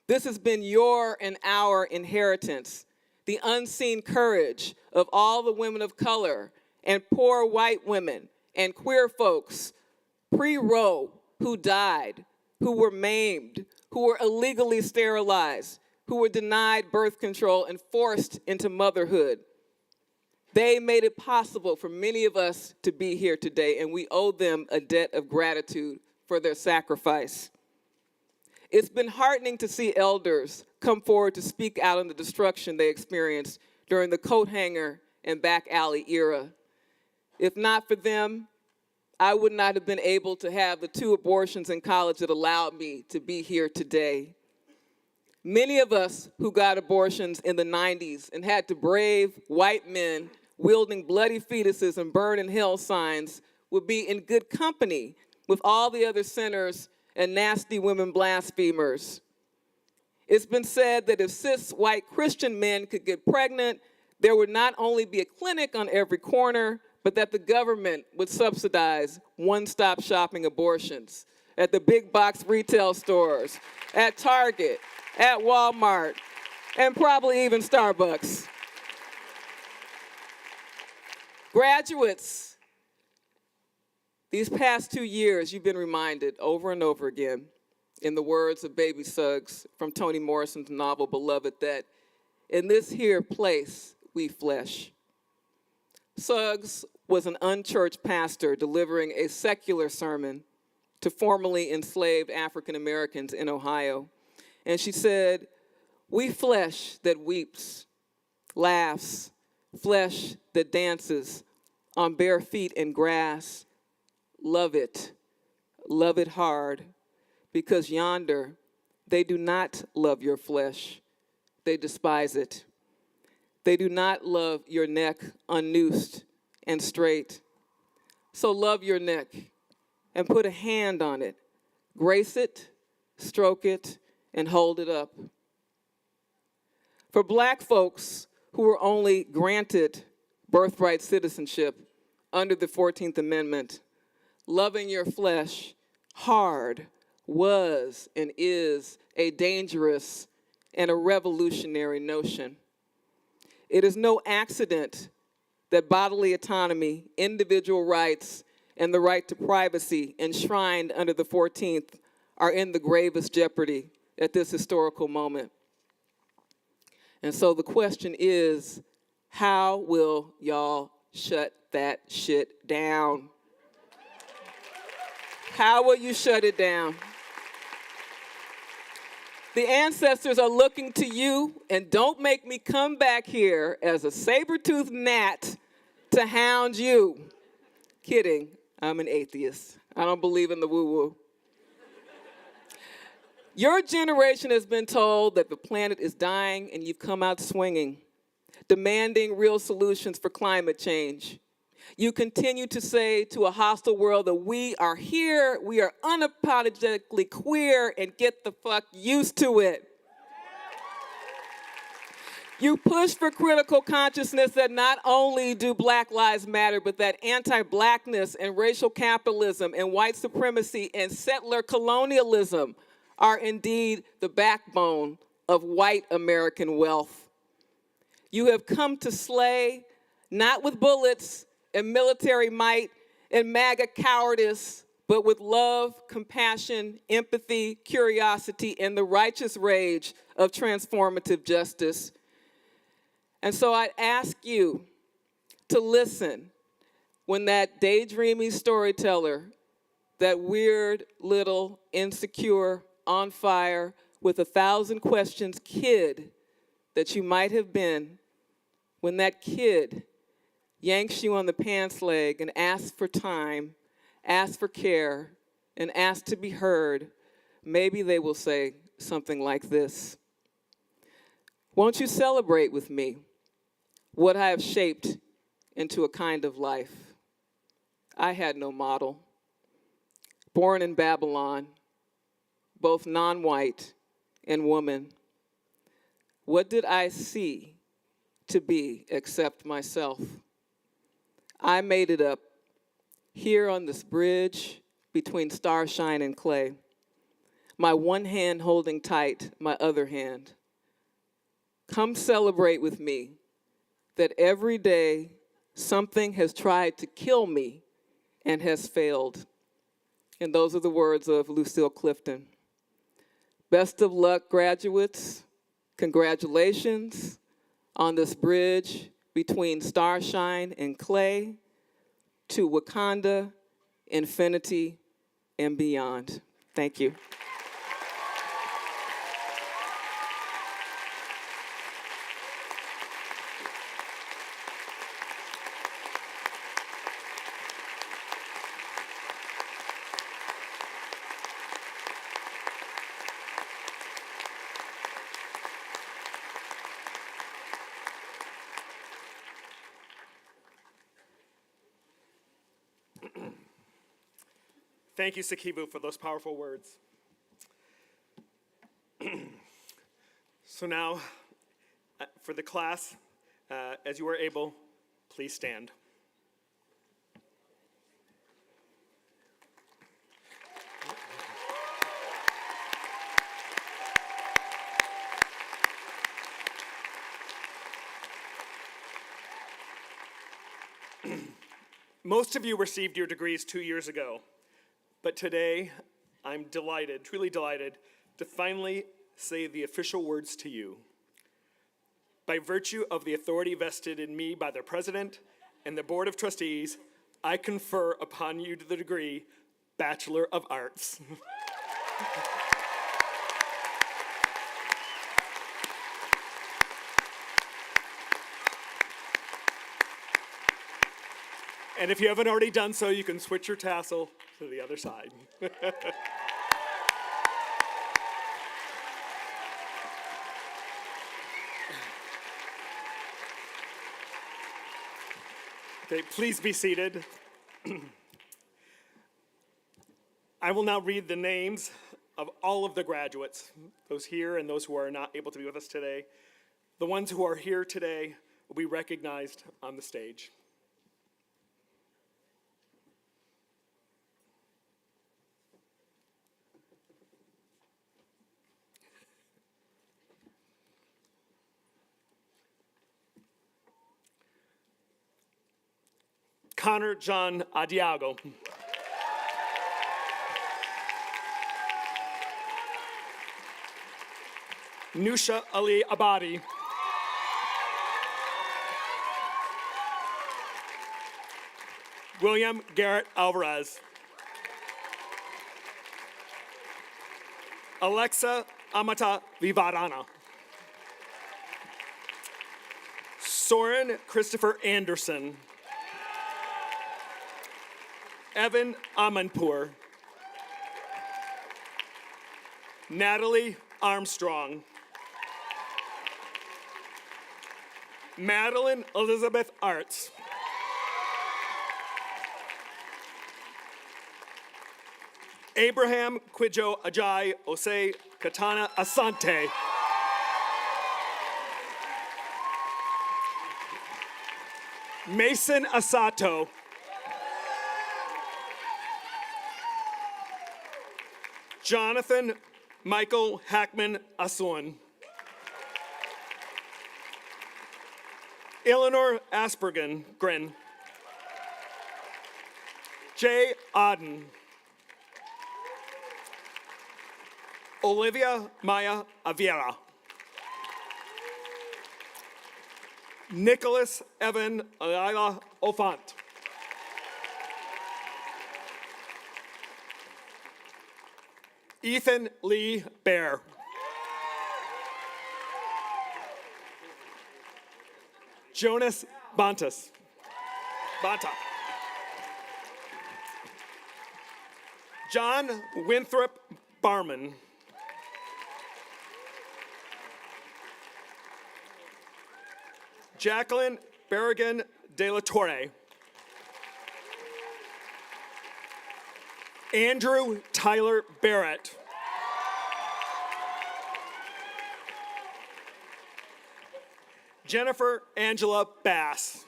Speaker 6: This has been your and our inheritance. the unseen courage of all the women of color and poor white women and queer folks pre-Roe who died, who were maimed, who were illegally sterilized, who were denied birth control and forced into motherhood. They made it possible for many of us to be here today, and we owe them a debt of gratitude for their sacrifice. It's been heartening to see elders come forward to speak out on the destruction they experienced during the coat hanger and back alley era. If not for them, I would not have been able to have the 2 abortions in college that allowed me to be here today. Many of us who got abortions in the 90s and had to brave white men wielding bloody fetuses and burn in hell signs would be in good company with all the other sinners and nasty women blasphemers. It's been said that if cis white Christian men could get pregnant, there would not only be a clinic on every corner, but that the government would subsidize one-stop shopping abortions at the big box retail stores, at Target, at Walmart, and probably even Starbucks. Graduates, these past 2 years, you've been reminded over and over again, in the words of Baby Suggs from Toni Morrison's novel Beloved, that in this here place we flesh. Suggs was an unchurched pastor delivering a secular sermon to formerly enslaved African Americans in Ohio. And she said, "We flesh that weeps, laughs, flesh that dances on bare feet in grass, love it hard, because yonder they do not love your flesh, they despise it. They do not love your neck unnoosed and straight. So love your neck and put a hand on it, grace it, stroke it, and hold it up." For Black folks who were only granted birthright citizenship under the 14th Amendment, loving your flesh hard was and is a dangerous and a revolutionary notion. It is no accident that bodily autonomy, individual rights, and the right to privacy enshrined under the 14th are in the gravest jeopardy at this historical moment. And so the question is, how will y'all shut that shit down? How will you shut it down? The ancestors are looking to you, and don't make me come back here as a saber-toothed gnat to hound you. Kidding, I'm an atheist. I don't believe in the woo-woo. Your generation has been told that the planet is dying, and you've come out swinging, demanding real solutions for climate change. You continue to say to a hostile world that we are here, we are unapologetically queer, and get the fuck used to it. You push for critical consciousness that not only do Black lives matter, but that anti-Blackness and racial capitalism and white supremacy and settler colonialism are indeed the backbone of white American wealth. You have come to slay, not with bullets and military might and MAGA cowardice, but with love, compassion, empathy, curiosity, and the righteous rage of transformative justice. And so I'd ask you to listen when that daydreamy storyteller, that weird little insecure, on fire, with 1,000 questions kid that you might have been, when that kid yanks you on the pants leg and asks for time, asks for care, and asks to be heard, maybe they will say something like this: "Won't you celebrate with me what I have shaped into a kind of life? I had no model. Born in Babylon, both non-white and woman. What did I see to be except myself? I made it up here on this bridge between starshine and clay, my one hand holding tight my other hand. come celebrate with me that every day something has tried to kill me and has failed. And those are the words of Lucille Clifton. Best of luck, graduates. Congratulations on this bridge between starshine and clay to Wakanda, infinity, and beyond. Thank you.
Speaker 1: Thank you, Sakibu, for those powerful words. So now, for the class, as you are able, please stand. Most of you received your degrees 2 years ago. But today, I'm delighted, truly delighted, to finally say the official words to you. By virtue of the authority vested in me by the President and the Board of Trustees, I confer upon you the degree Bachelor of Arts. And if you haven't already done so, you can switch your tassel to the other side. Okay, please be seated. I will now read the names of all of the graduates, those here and those who are not able to be with us today. The ones who are here today will be recognized on the stage. Connor John Adiago. Nusha Ali Abadi. William Garrett Alvarez. Alexa Amata Vivadana. Soren Christopher Anderson. Evan Amanpour. Natalie Armstrong. Madeline Elizabeth Arts. Abraham Kwijo Ajay Osei Katana Asante. Mason Asato. Jonathan Michael Hackman Asun. Eleanor Aspergen Grin. Jay Auden. Olivia Maya Aviera. Nicholas Evan Ayala Ofant. Ethan Lee Bear. Jonas Bonta. John Winthrop Barman. Jacqueline Berrigan de la Torre. Andrew Tyler Barrett. Jennifer Angela Bass.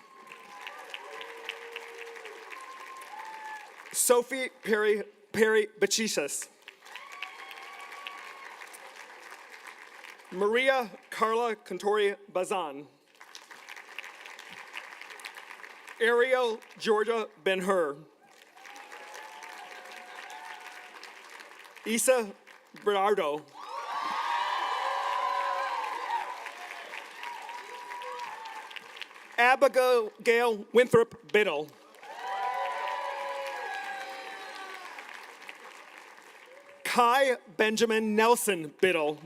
Speaker 1: Sophie Perry Bachisas. Maria Carla Contori Bazan. Ariel Georgia Ben-Hur. Isa Bernardo. Abigail Winthrop Biddle. Kai Benjamin Nelson Biddle.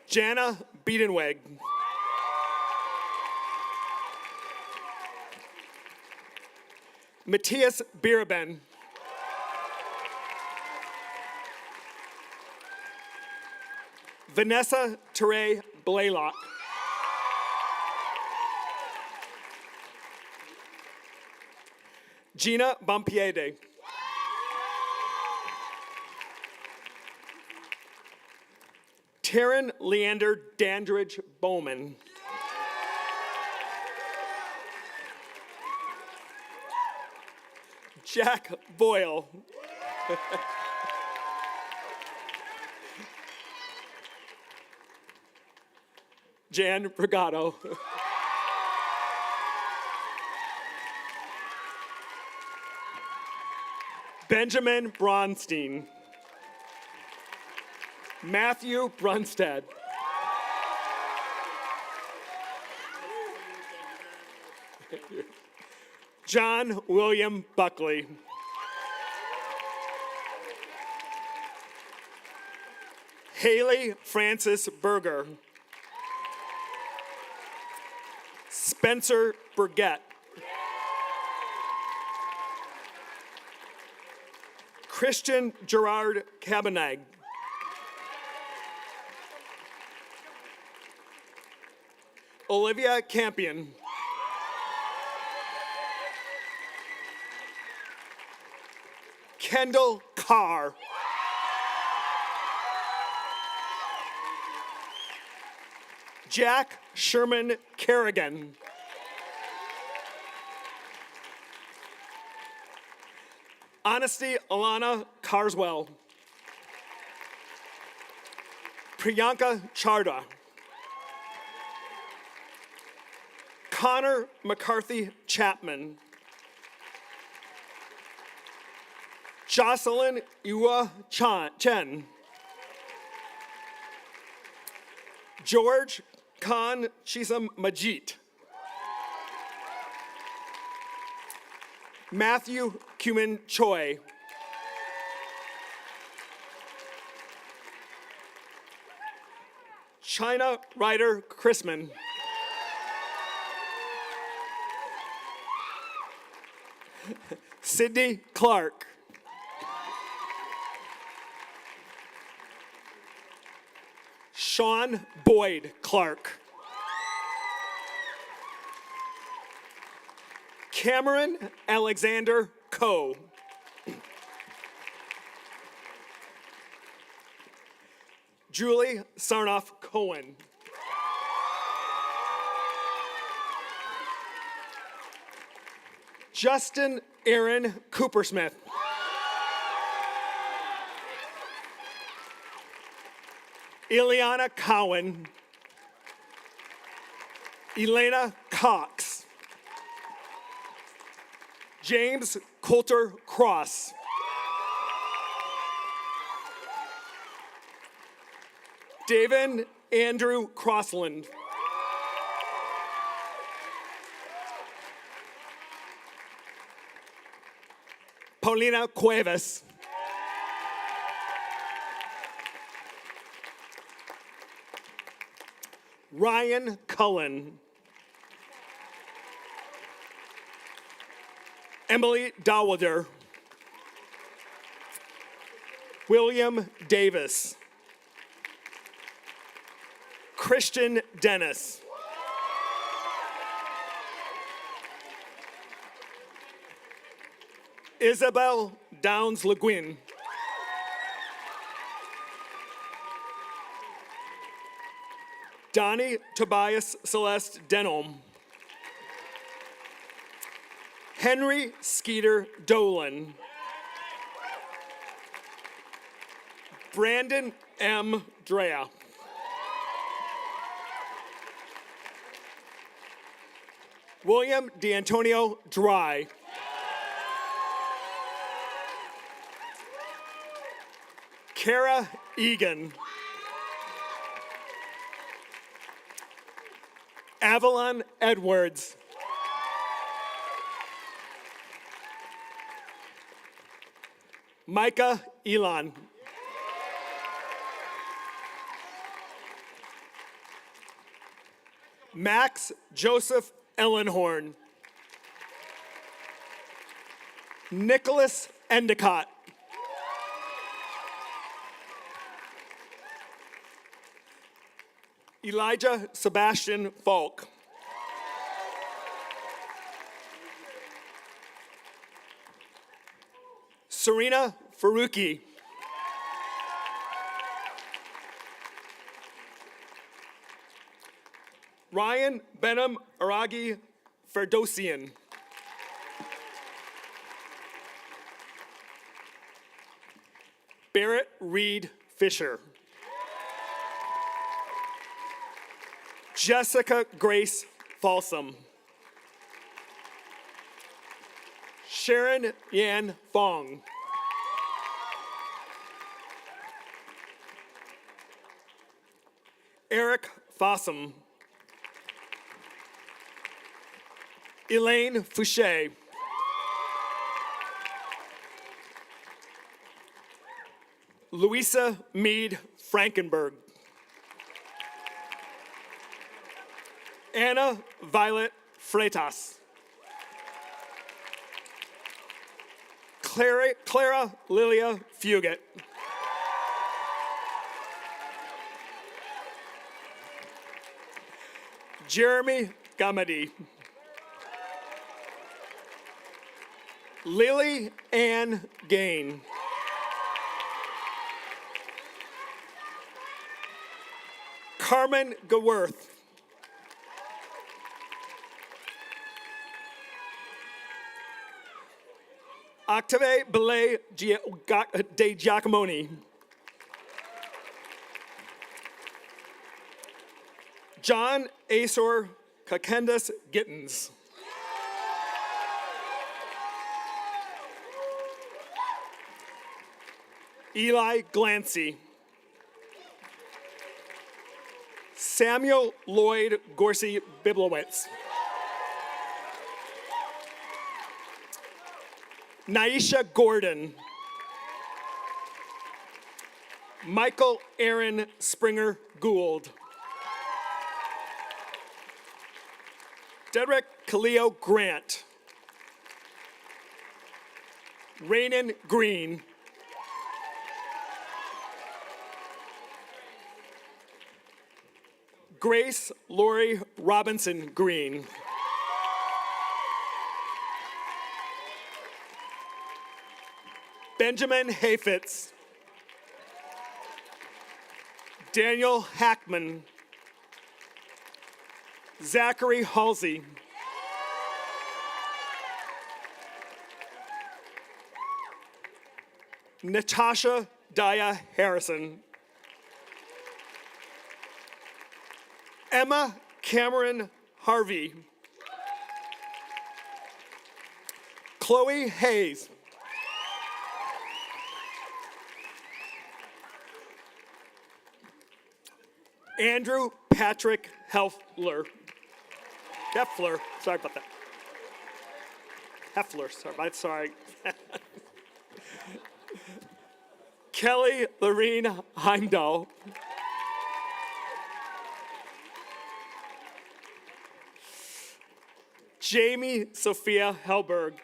Speaker 1: Jana Biedenweg. Matthias Biraben. Vanessa Teray Blaylock. Gina Bompiede. Taryn Leander Dandridge Bowman. Jack Boyle. Jan Bragato. Benjamin Bronstein. Matthew Brunstad. John William Buckley. Haley Francis Berger. Spencer Burgett. Christian Gerard Cabanag. Olivia Campion. Kendall Carr. Jack Sherman Kerrigan. Honesty Alana Carswell. Priyanka Charda. Connor McCarthy Chapman. Jocelyn Iwa Chen. George Khan Chisam Majit. Matthew Cumin Choi. China Ryder Chrisman. Sydney Clark. Sean Boyd Clark. Cameron Alexander Coe. Julie Sarnoff Cohen. Justin Aaron Coopersmith. Ileana Cowan. Elena Cox. James Coulter Cross. David Andrew Crossland. Paulina Cuevas. Ryan Cullen. Emily Dawader. William Davis. Christian Dennis. Isabel Downs LeGuin. Donnie Tobias Celeste Denholm. Henry Skeeter Dolan. Brandon M. Drea. William D'Antonio Dry. Kara Egan. Avalon Edwards. Micah Elon. Max Joseph Ellenhorn. Nicholas Endicott. Elijah Sebastian Falk. Serena Faruqi. Ryan Benham Aragi Ferdosian. Barrett Reed Fisher. Jessica Grace Folsom. Sharon Yan Fong. Eric Fossum. Elaine Fouché. Louisa Mead Frankenberg. Anna Violet Freitas. Clara Lilia Fugit. Jeremy Gamady. Lily Ann Gain. Carmen Gaworth. Octave Belay de Giacomoni. John Asor Kakendas Gittins. Eli Glancy. Samuel Lloyd Gorsey Biblowitz. Naisha Gordon. Michael Aaron Springer Gould. Dedrick Khalil Grant. Raynon Green. Grace Lori Robinson Green. Benjamin Hayfitz. Daniel Hackman. Zachary Halsey. Natasha Daya Harrison. Emma Cameron Harvey. Chloe Hayes. Andrew Patrick Heffler. Sorry about that. Heffler, sorry. Kelly Lorene Heimdall. Jamie Sophia Helberg.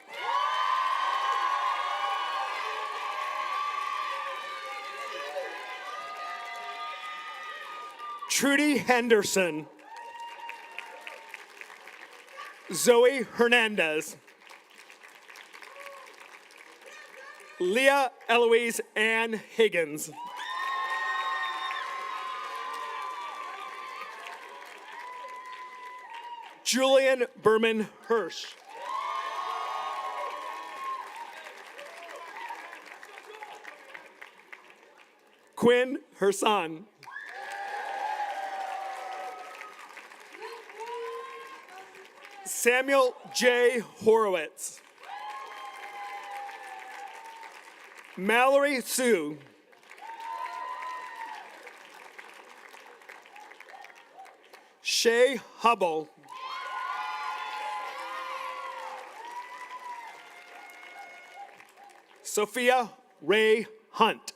Speaker 1: Trudy Henderson. Zoe Hernandez. Leah Eloise Ann Higgins. Julian Berman Hirsch. Quinn, her son. Samuel J. Horowitz. Mallory Sue. Shay Hubble. Sophia Ray Hunt.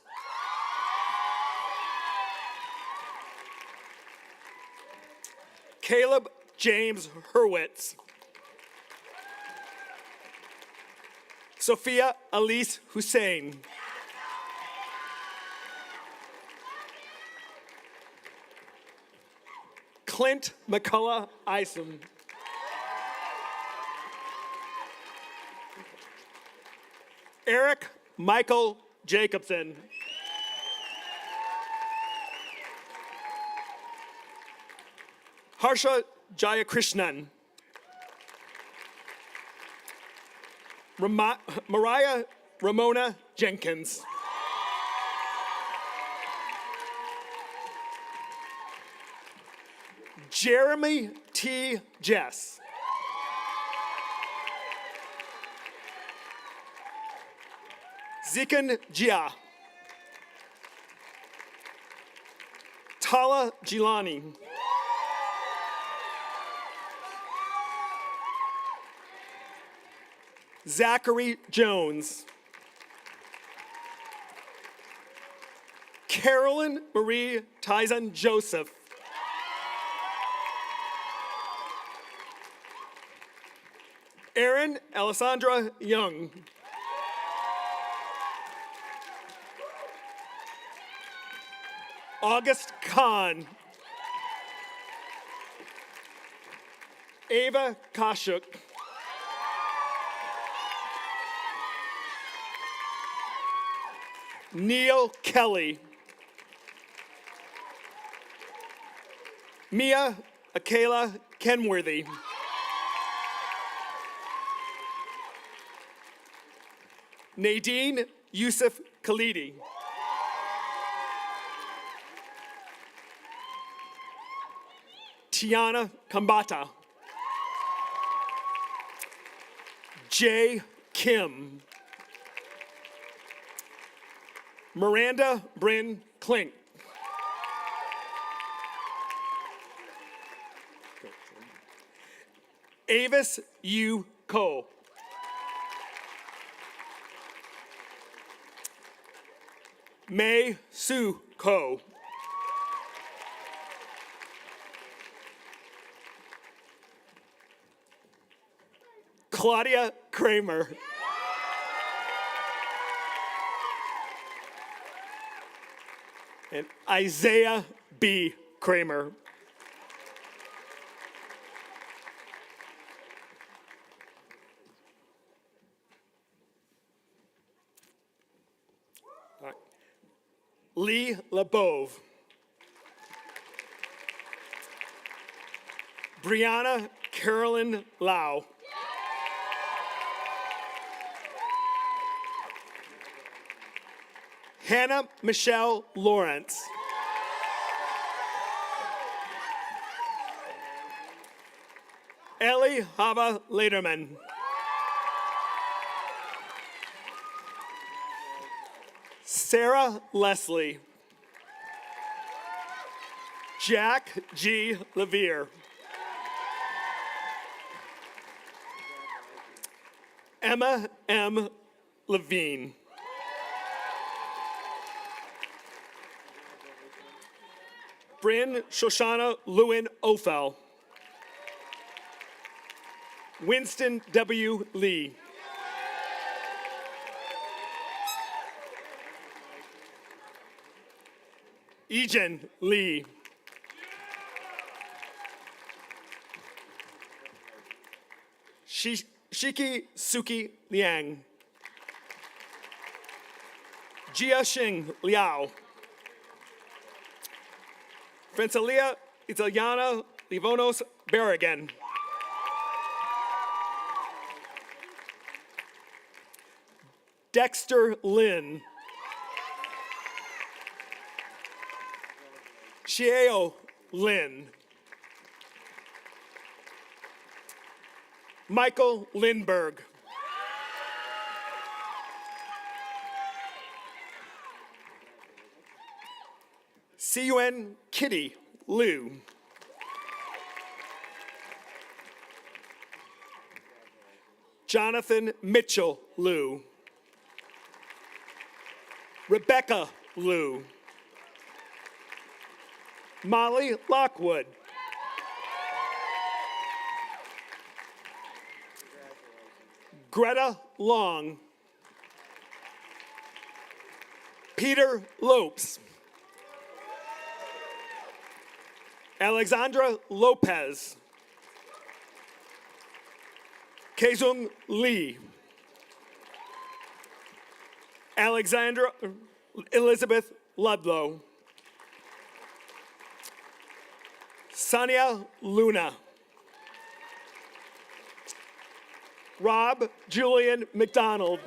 Speaker 1: Caleb James Hurwitz. Sophia Elise Hussein. Clint McCullough Isom. Eric Michael Jacobson. Harsha Jayakrishnan. Mariah Ramona Jenkins. Jeremy T. Jess. Zikan Jia. Tala Gilani. Zachary Jones. Carolyn Marie Tyson Joseph. Erin Alessandra Young. August Khan. Ava Kashuk. Neil Kelly. Mia Akela Kenworthy. Nadine Yusuf Khalidi. Tiana Kambata. Jay Kim. Miranda Bryn Klink. Avis Yu Ko. May Su Ko. Claudia Kramer. And Isaiah B. Kramer. All right. Lee LeBove. Brianna Carolyn Lau. Hannah Michelle Lawrence. Ellie Hava Lederman. Sarah Leslie. Jack G. Levere. Emma M. Levine. Bryn Shoshana Lewin Ophel. Winston W. Lee. Ejan Lee. Shiki Suki Liang. Jia Xing Liao. Francelia Italiana Livonos Berrigan. Dexter Lynn. Chieo Lin. Michael Lindberg. Siyuen Kitty Liu. Jonathan Mitchell Liu. Rebecca Liu. Molly Lockwood. Greta Long. Peter Lopes. Alexandra Lopez. Kaezung Lee. Alexandra Elizabeth Ludlow. Sonia Luna. Rob Julian McDonald.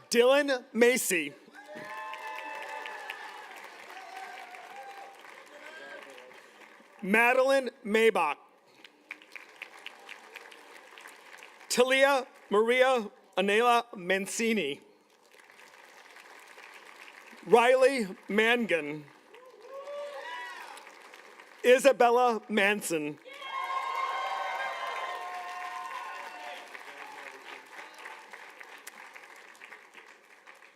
Speaker 1: Dylan Macy. Madeline Maybach. Talia Maria Anela Mancini. Riley Mangan. Isabella Manson.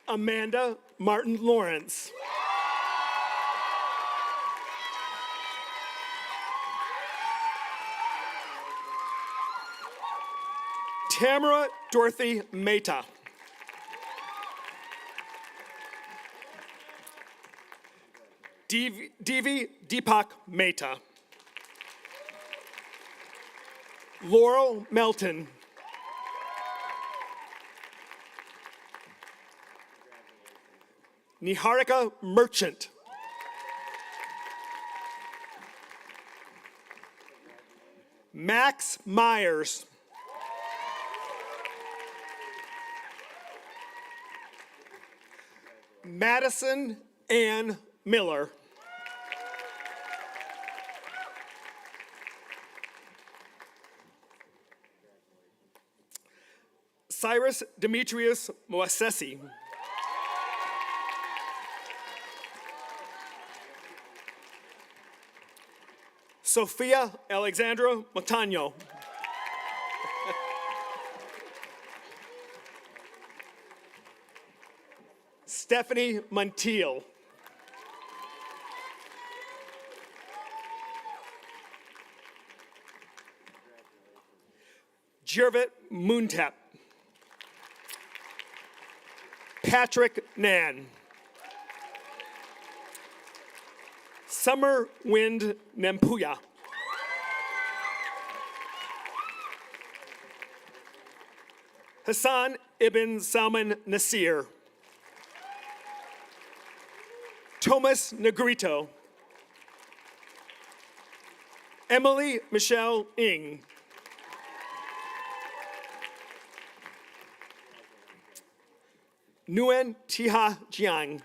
Speaker 1: Amanda Martin Lawrence. Tamara Dorothy Mehta. Devi Deepak Mehta. Laurel Melton. Niharika Merchant. Max Myers. Madison Ann Miller. Cyrus Demetrius Moasesi. Sophia Alexandra Montano. Stephanie Montiel. Jervit Moontep. Patrick Nan. Summer Wind Nampuya. Hassan Ibn Salman Nasir. Thomas Negrito. Emily Michelle Ng. Nguyen Tiha Jiang.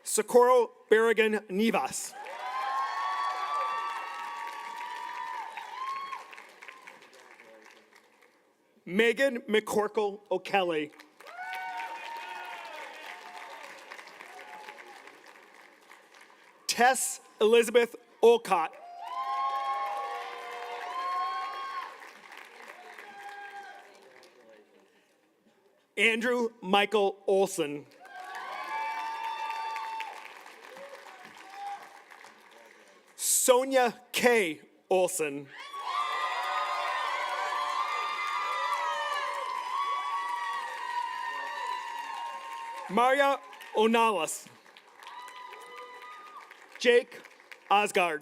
Speaker 1: Socorro Berrigan Nivas. Megan McCorkle O'Kelly. Tess Elizabeth Olcott. Andrew Michael Olson. Sonia K. Olson. Maria Onalis. Jake Osgard.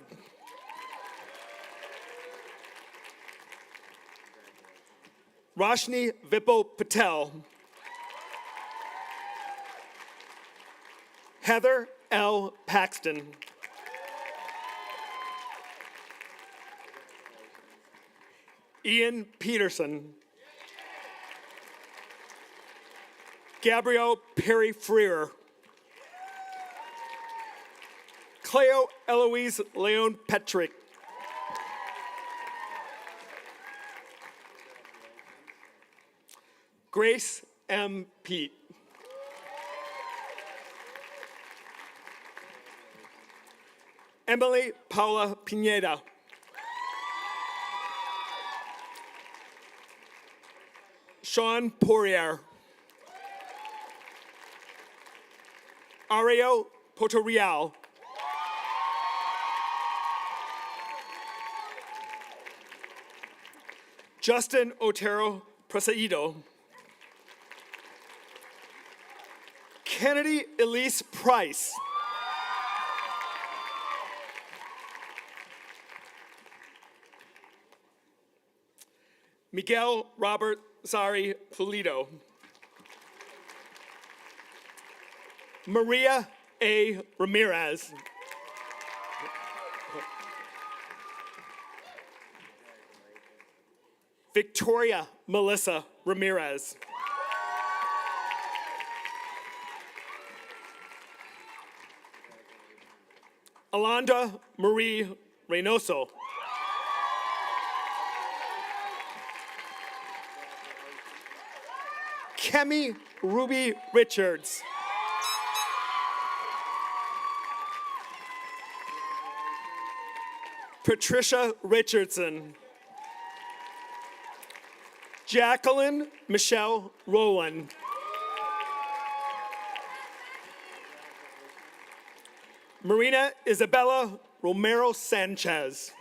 Speaker 1: Roshni Vipul Patel. Heather L. Paxton. Ian Peterson. Gabrielle Perry Freer. Cleo Eloise Leon Petrick. Grace M. Pete. Emily Paula Pineda. Sean Poirier. Ario Potorial. Justin Otero Prosaido. Kennedy Elise Price. Miguel Robert Zari Pulido. Maria A. Ramirez. Victoria Melissa Ramirez. Alondra Marie Reynoso. Kemi Ruby Richards. Patricia Richardson. Jacqueline Michelle Rowland. Marina Isabella Romero Sanchez.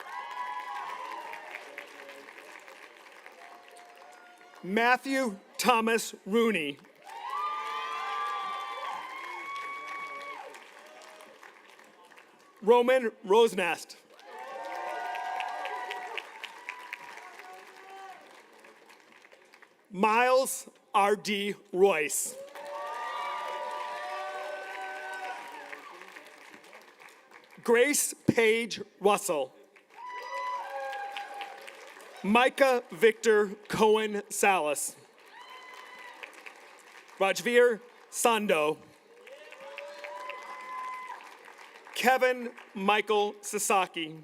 Speaker 1: Matthew Thomas Rooney. Roman Rosenast. Miles R.D. Royce. Grace Page Russell. Micah Victor Cohen Salas. Rajveer Sando. Kevin Michael Sasaki.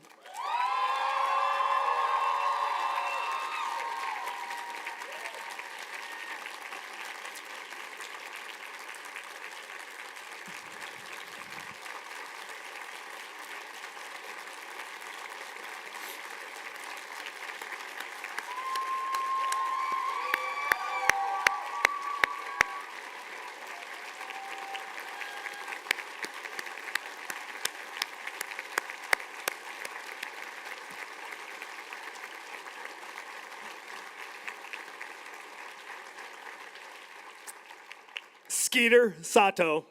Speaker 1: Skeeter Sato.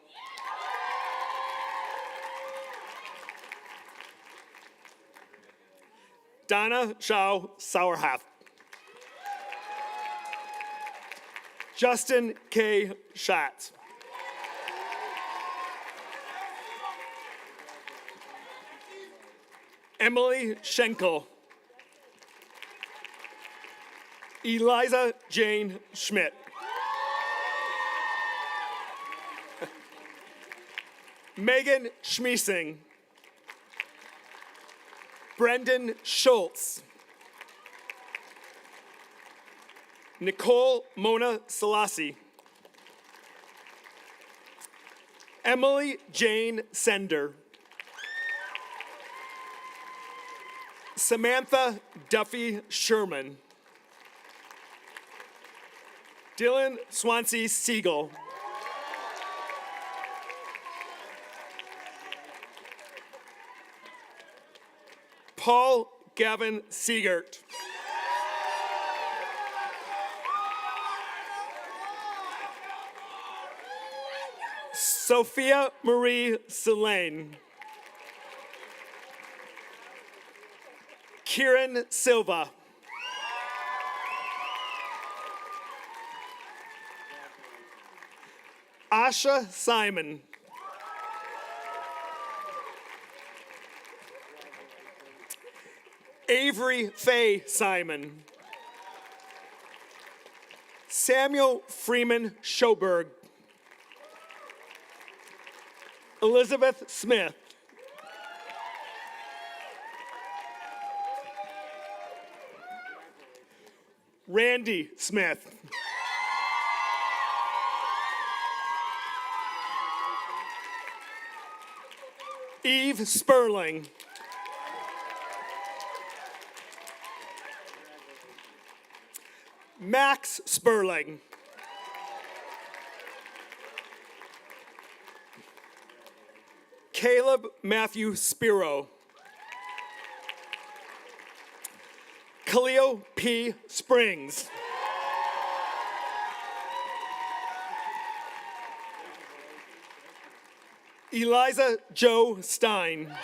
Speaker 1: Donna Shao Sauerhaft. Justin K. Schatz. Emily Schenkel. Eliza Jane Schmidt. Megan Schmiesing. Brendan Schultz. Nicole Mona Selassie. Emily Jane Sender. Samantha Duffy Sherman. Dylan Swansea Siegel. Paul Gavin Siegert. Sophia Marie Selene. Kieran Silva. Asha Simon. Avery Faye Simon. Samuel Freeman Schoberg. Elizabeth Smith. Randy Smith. Eve Sperling. Max Sperling. Caleb Matthew Spiro. Khalil P. Springs. Eliza Joe Stein.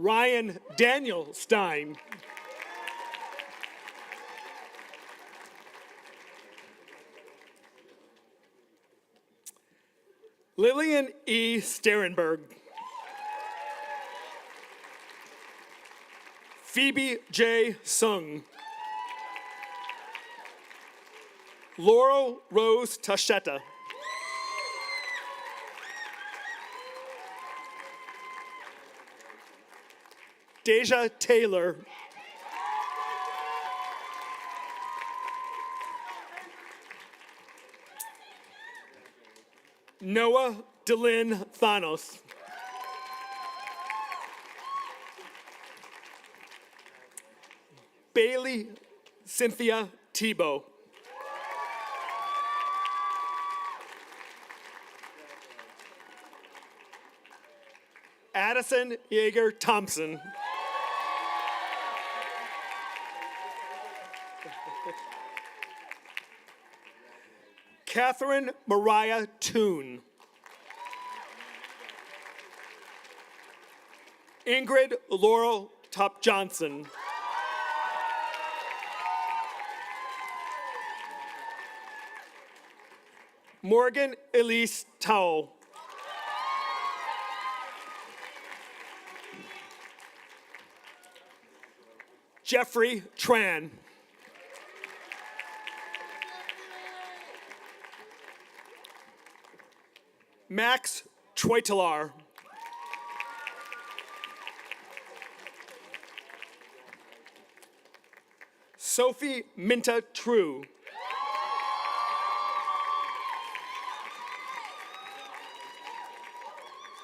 Speaker 1: Ryan Daniel Stein. Lillian E. Sterenberg. Phoebe J. Sung. Laurel Rose Tasheta. Deja Taylor. Noah Delin Thanos. Bailey Cynthia Tebow. Addison Yeager Thompson. Catherine Mariah Toon. Ingrid Laurel Top Johnson. Morgan Elise Towle. Jeffrey Tran. Max Troitelar. Sophie Minta True.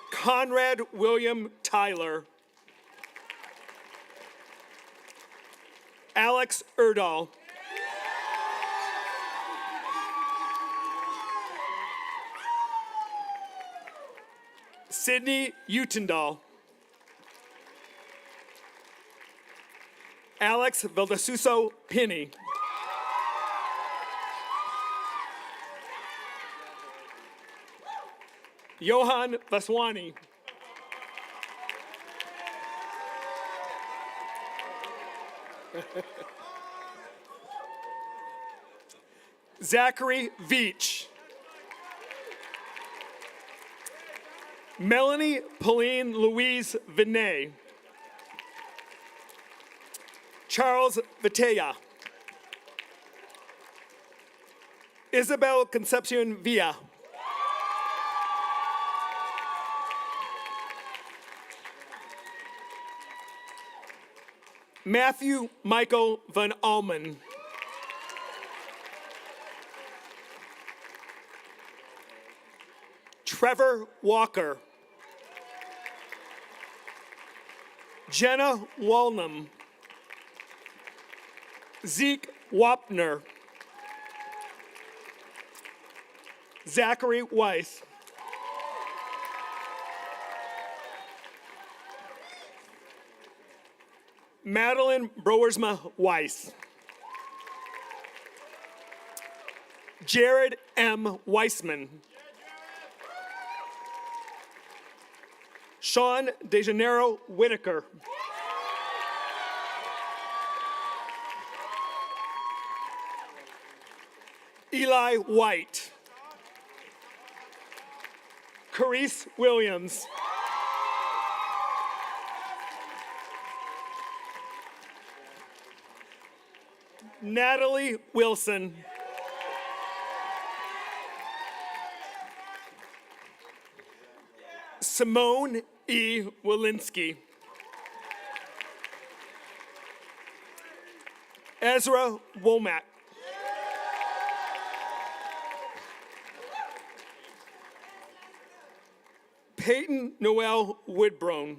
Speaker 1: Conrad William Tyler. Alex Erdahl. Sydney Utendal. Alex Valdasuso Pinney. Johan Vaswani. Zachary Veach. Melanie Pauline Louise Vinay. Charles Vitella. Isabel Concepcion Villa. Matthew Michael Van Almen. Trevor Walker. Jenna Walnum. Zeke Wapner. Zachary Weiss. Madeline Broersma Weiss. Jared M. Weissman. Sean DeJaneiro Whitaker. Eli White. Carice Williams. Natalie Wilson. Simone E. Walensky. Ezra Womack. Peyton Noel Woodbrone.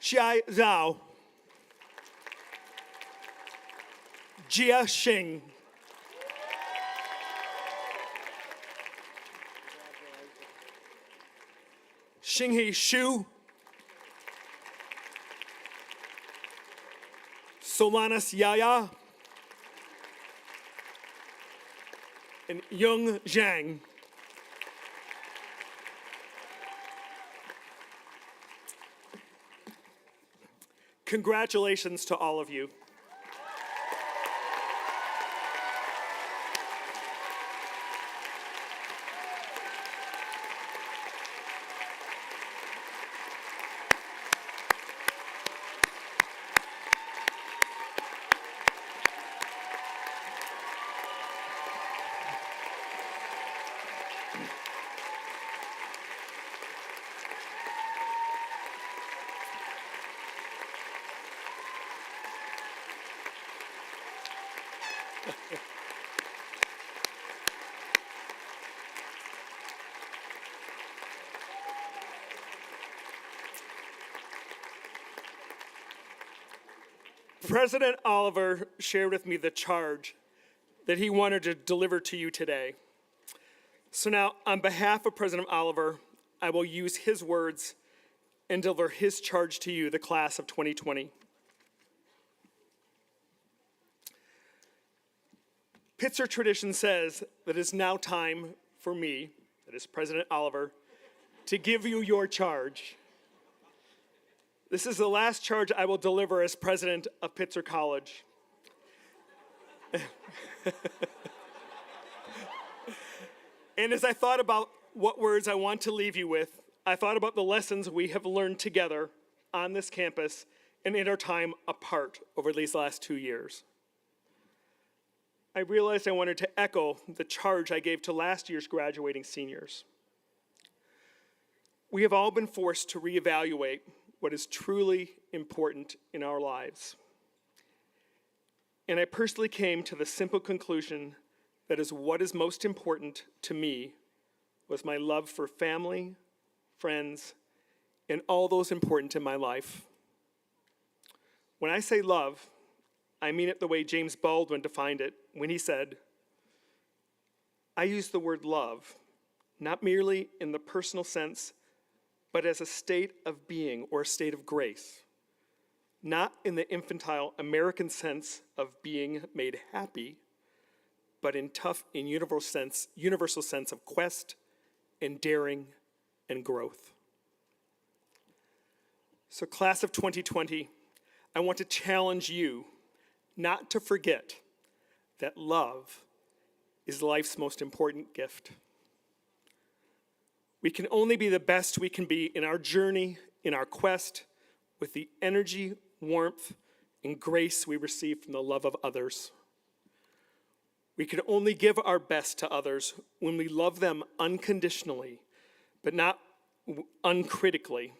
Speaker 1: Xia Zhao. Jia Xing. Xinghe Xu. Solanas Yaya. And Young Zhang. Congratulations to all of you. President Oliver shared with me the charge that he wanted to deliver to you today. So now, on behalf of President Oliver, I will use his words and deliver his charge to you, the class of 2020. Pitzer tradition says that it is now time for me, that is President Oliver, to give you your charge. This is the last charge I will deliver as president of Pitzer College. And as I thought about what words I want to leave you with, I thought about the lessons we have learned together on this campus and in our time apart over these last 2 years. I realized I wanted to echo the charge I gave to last year's graduating seniors. We have all been forced to reevaluate what is truly important in our lives. And I personally came to the simple conclusion that is what is most important to me was my love for family, friends, and all those important in my life. When I say love, I mean it the way James Baldwin defined it when he said, I use the word love, not merely in the personal sense, but as a state of being or a state of grace, not in the infantile American sense of being made happy, but in universal sense of quest and daring and growth. So class of 2020, I want to challenge you not to forget that love is life's most important gift. We can only be the best we can be in our journey, in our quest, with the energy, warmth, and grace we receive from the love of others. We can only give our best to others when we love them unconditionally, but not uncritically,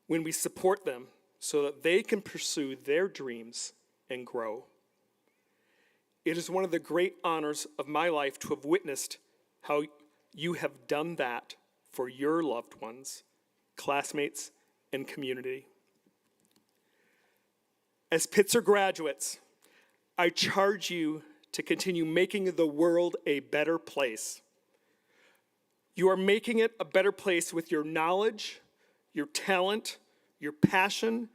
Speaker 1: when we support them so that they can pursue their dreams and grow. It is one of the great honors of my life to have witnessed how you have done that for your loved ones, classmates, and community. As Pitzer graduates, I charge you to continue making the world a better place. You are making it a better place with your knowledge, your talent, your passion,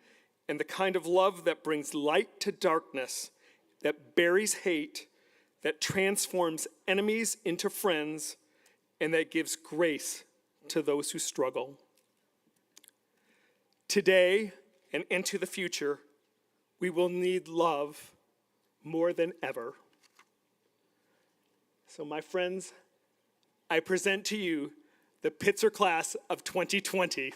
Speaker 1: and the kind of love that brings light to darkness, that buries hate, that transforms enemies into friends, and that gives grace to those who struggle. Today and into the future, we will need love more than ever. So my friends, I present to you the Pitzer class of 2020.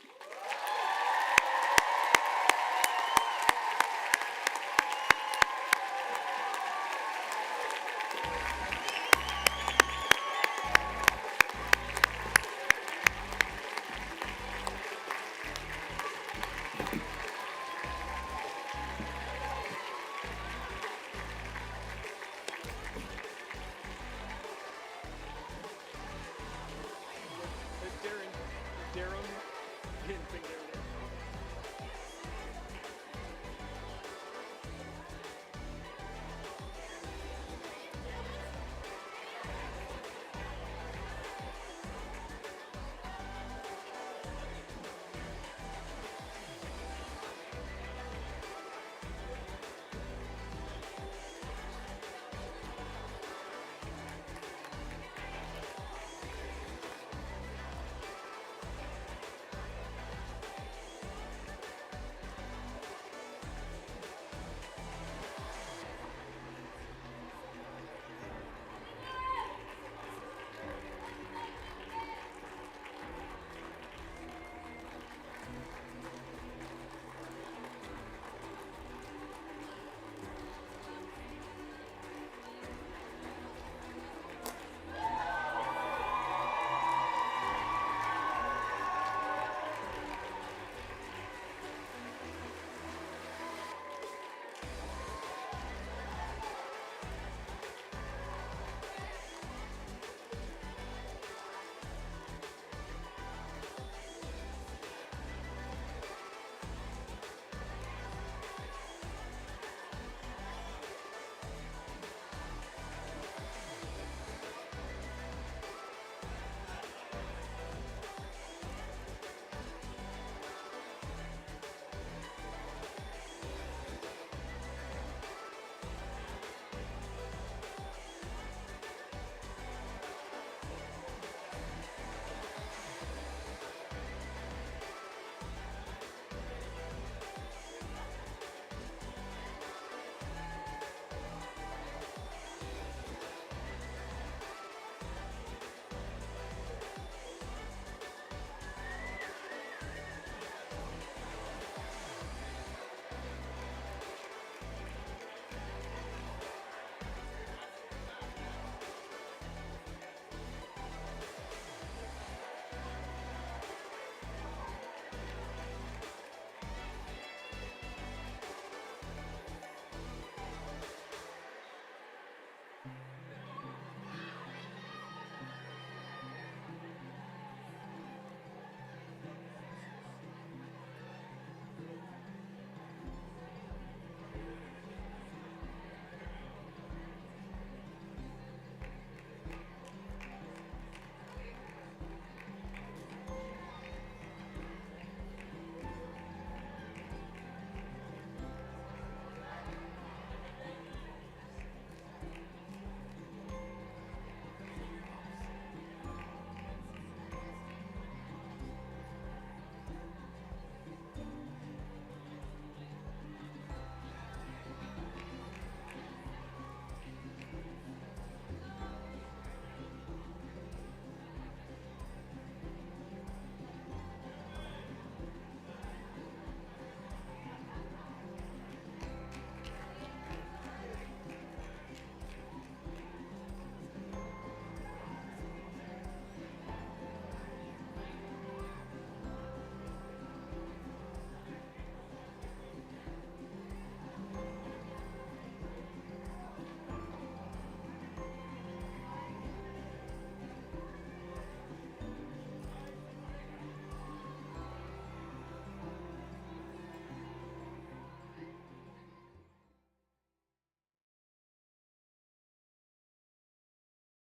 Speaker 1: Hidden fingers.